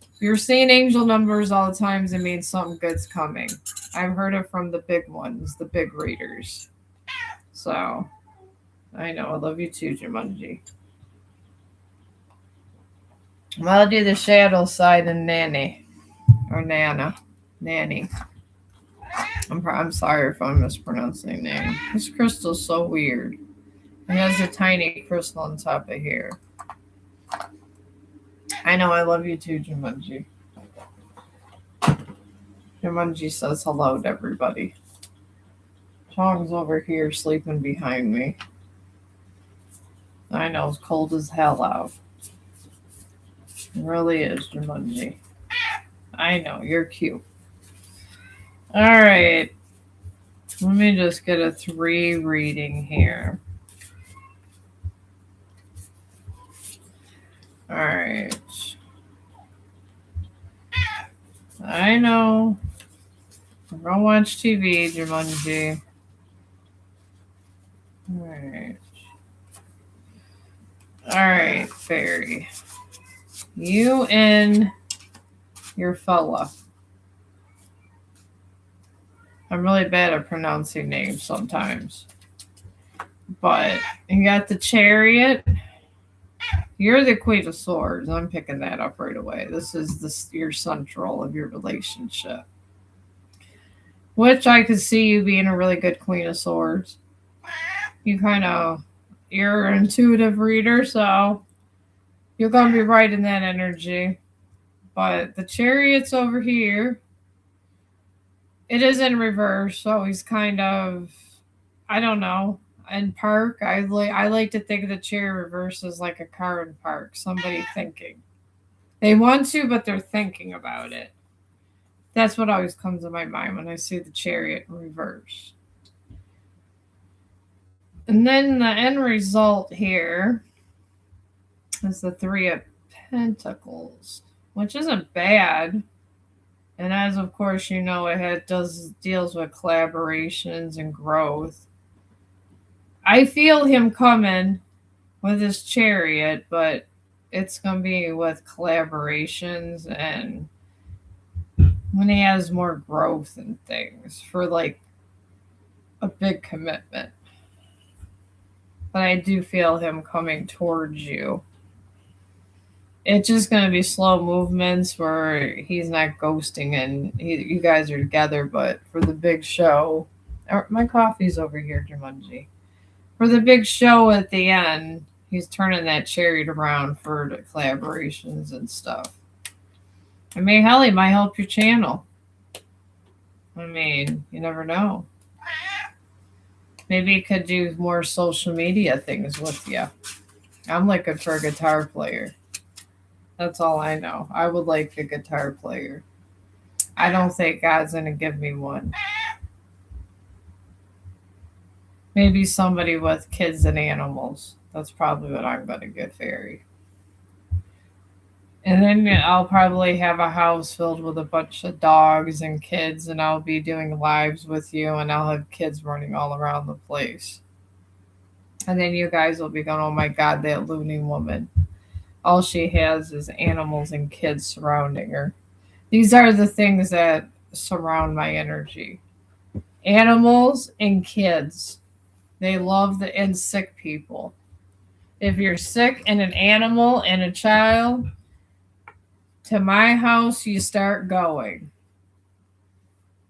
If you're seeing angel numbers all the times, it means something good's coming. I've heard it from the big ones, the big readers. So I know. I love you too, Jumanji. Well, I'll do the shadow side and Nanny. Or Nana. Nanny. I'm sorry if I'm mispronouncing name. This crystal's so weird. It has a tiny crystal on top of here. I know. I love you too, Jumanji. Jumanji says hello to everybody. Chong's over here sleeping behind me. I know, it's cold as hell out. It really is, Jumanji. I know, you're cute. All right. Let me just get a 3 reading here. All right. I know. Don't watch TV, Jumanji. Alright. Alright, fairy. You and your fella. I'm really bad at pronouncing names sometimes. But you got the Chariot. You're the Queen of Swords. I'm picking that up right away. This is your central of your relationship. Which I could see you being a really good Queen of Swords. You're an intuitive reader, so you're going to be right in that energy. But the Chariot's over here. It is in reverse, so he's kind of, I don't know. In park, I like to think of the Chariot reverse as like a car in park. Somebody thinking. They want to, but they're thinking about it. That's what always comes to my mind when I see the Chariot in reverse. And then the end result here is the Three of Pentacles, which isn't bad. And as of course you know, it deals with collaborations and growth. I feel him coming with his Chariot, but it's going to be with collaborations and when he has more growth and things for like a big commitment. But I do feel him coming towards you. It's just going to be slow movements where he's not ghosting and you guys are together, but for the big show, my coffee's over here, Jumanji. For the big show at the end, he's turning that Chariot around for the collaborations and stuff. I mean, hell, he might help your channel. I mean, you never know. Maybe he could do more social media things with you. I'm looking for a guitar player. That's all I know. I would like a guitar player. I don't think God's going to give me one. Maybe somebody with kids and animals. That's probably what I'm going to get, fairy. And then I'll probably have a house filled with a bunch of dogs and kids, and I'll be doing lives with you, and I'll have kids running all around the place. And then you guys will be going, oh my God, that loony woman. All she has is animals and kids surrounding her. These are the things that surround my energy. Animals and kids. They love and sick people. If you're sick and an animal and a child, to my house you start going.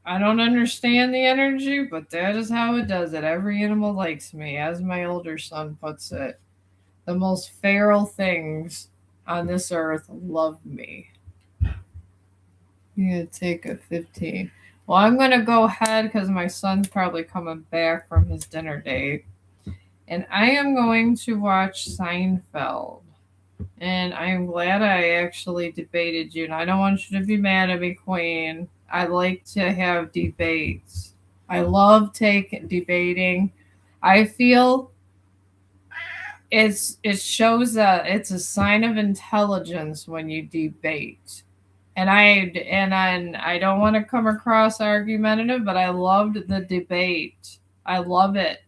I don't understand the energy, but that is how it does it. Every animal likes me, as my older son puts it. The most feral things on this earth love me. You take a 15. Well, I'm going to go ahead because my son's probably coming back from his dinner date. And I am going to watch Seinfeld. And I'm glad I actually debated you. And I don't want you to be mad at me, Queen. I like to have debates. I love debating. I feel it shows that it's a sign of intelligence when you debate. And I don't want to come across argumentative, but I loved the debate. I love it.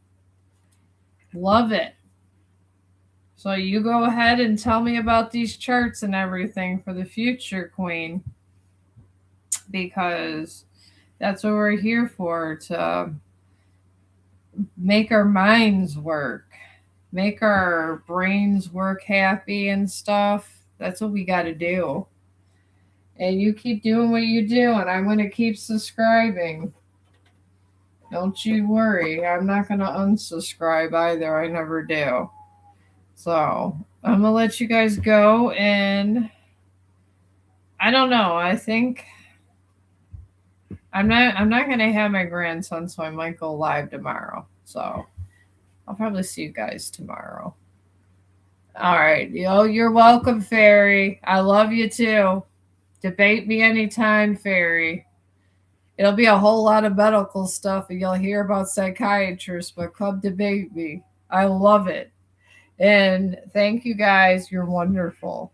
Love it. So you go ahead and tell me about these charts and everything for the future, Queen. Because that's what we're here for, to make our minds work. Make our brains work happy and stuff. That's what we got to do. And you keep doing what you do, and I'm going to keep subscribing. Don't you worry. I'm not going to unsubscribe either. I never do. So I'm going to let you guys go. And I don't know. I think I'm not going to have my grandson, so I might go live tomorrow. So I'll probably see you guys tomorrow. All right. You're welcome, fairy. I love you too. Debate me anytime, fairy. It'll be a whole lot of medical stuff and you'll hear about psychiatrists, but come debate me. I love it. And thank you guys. You're wonderful.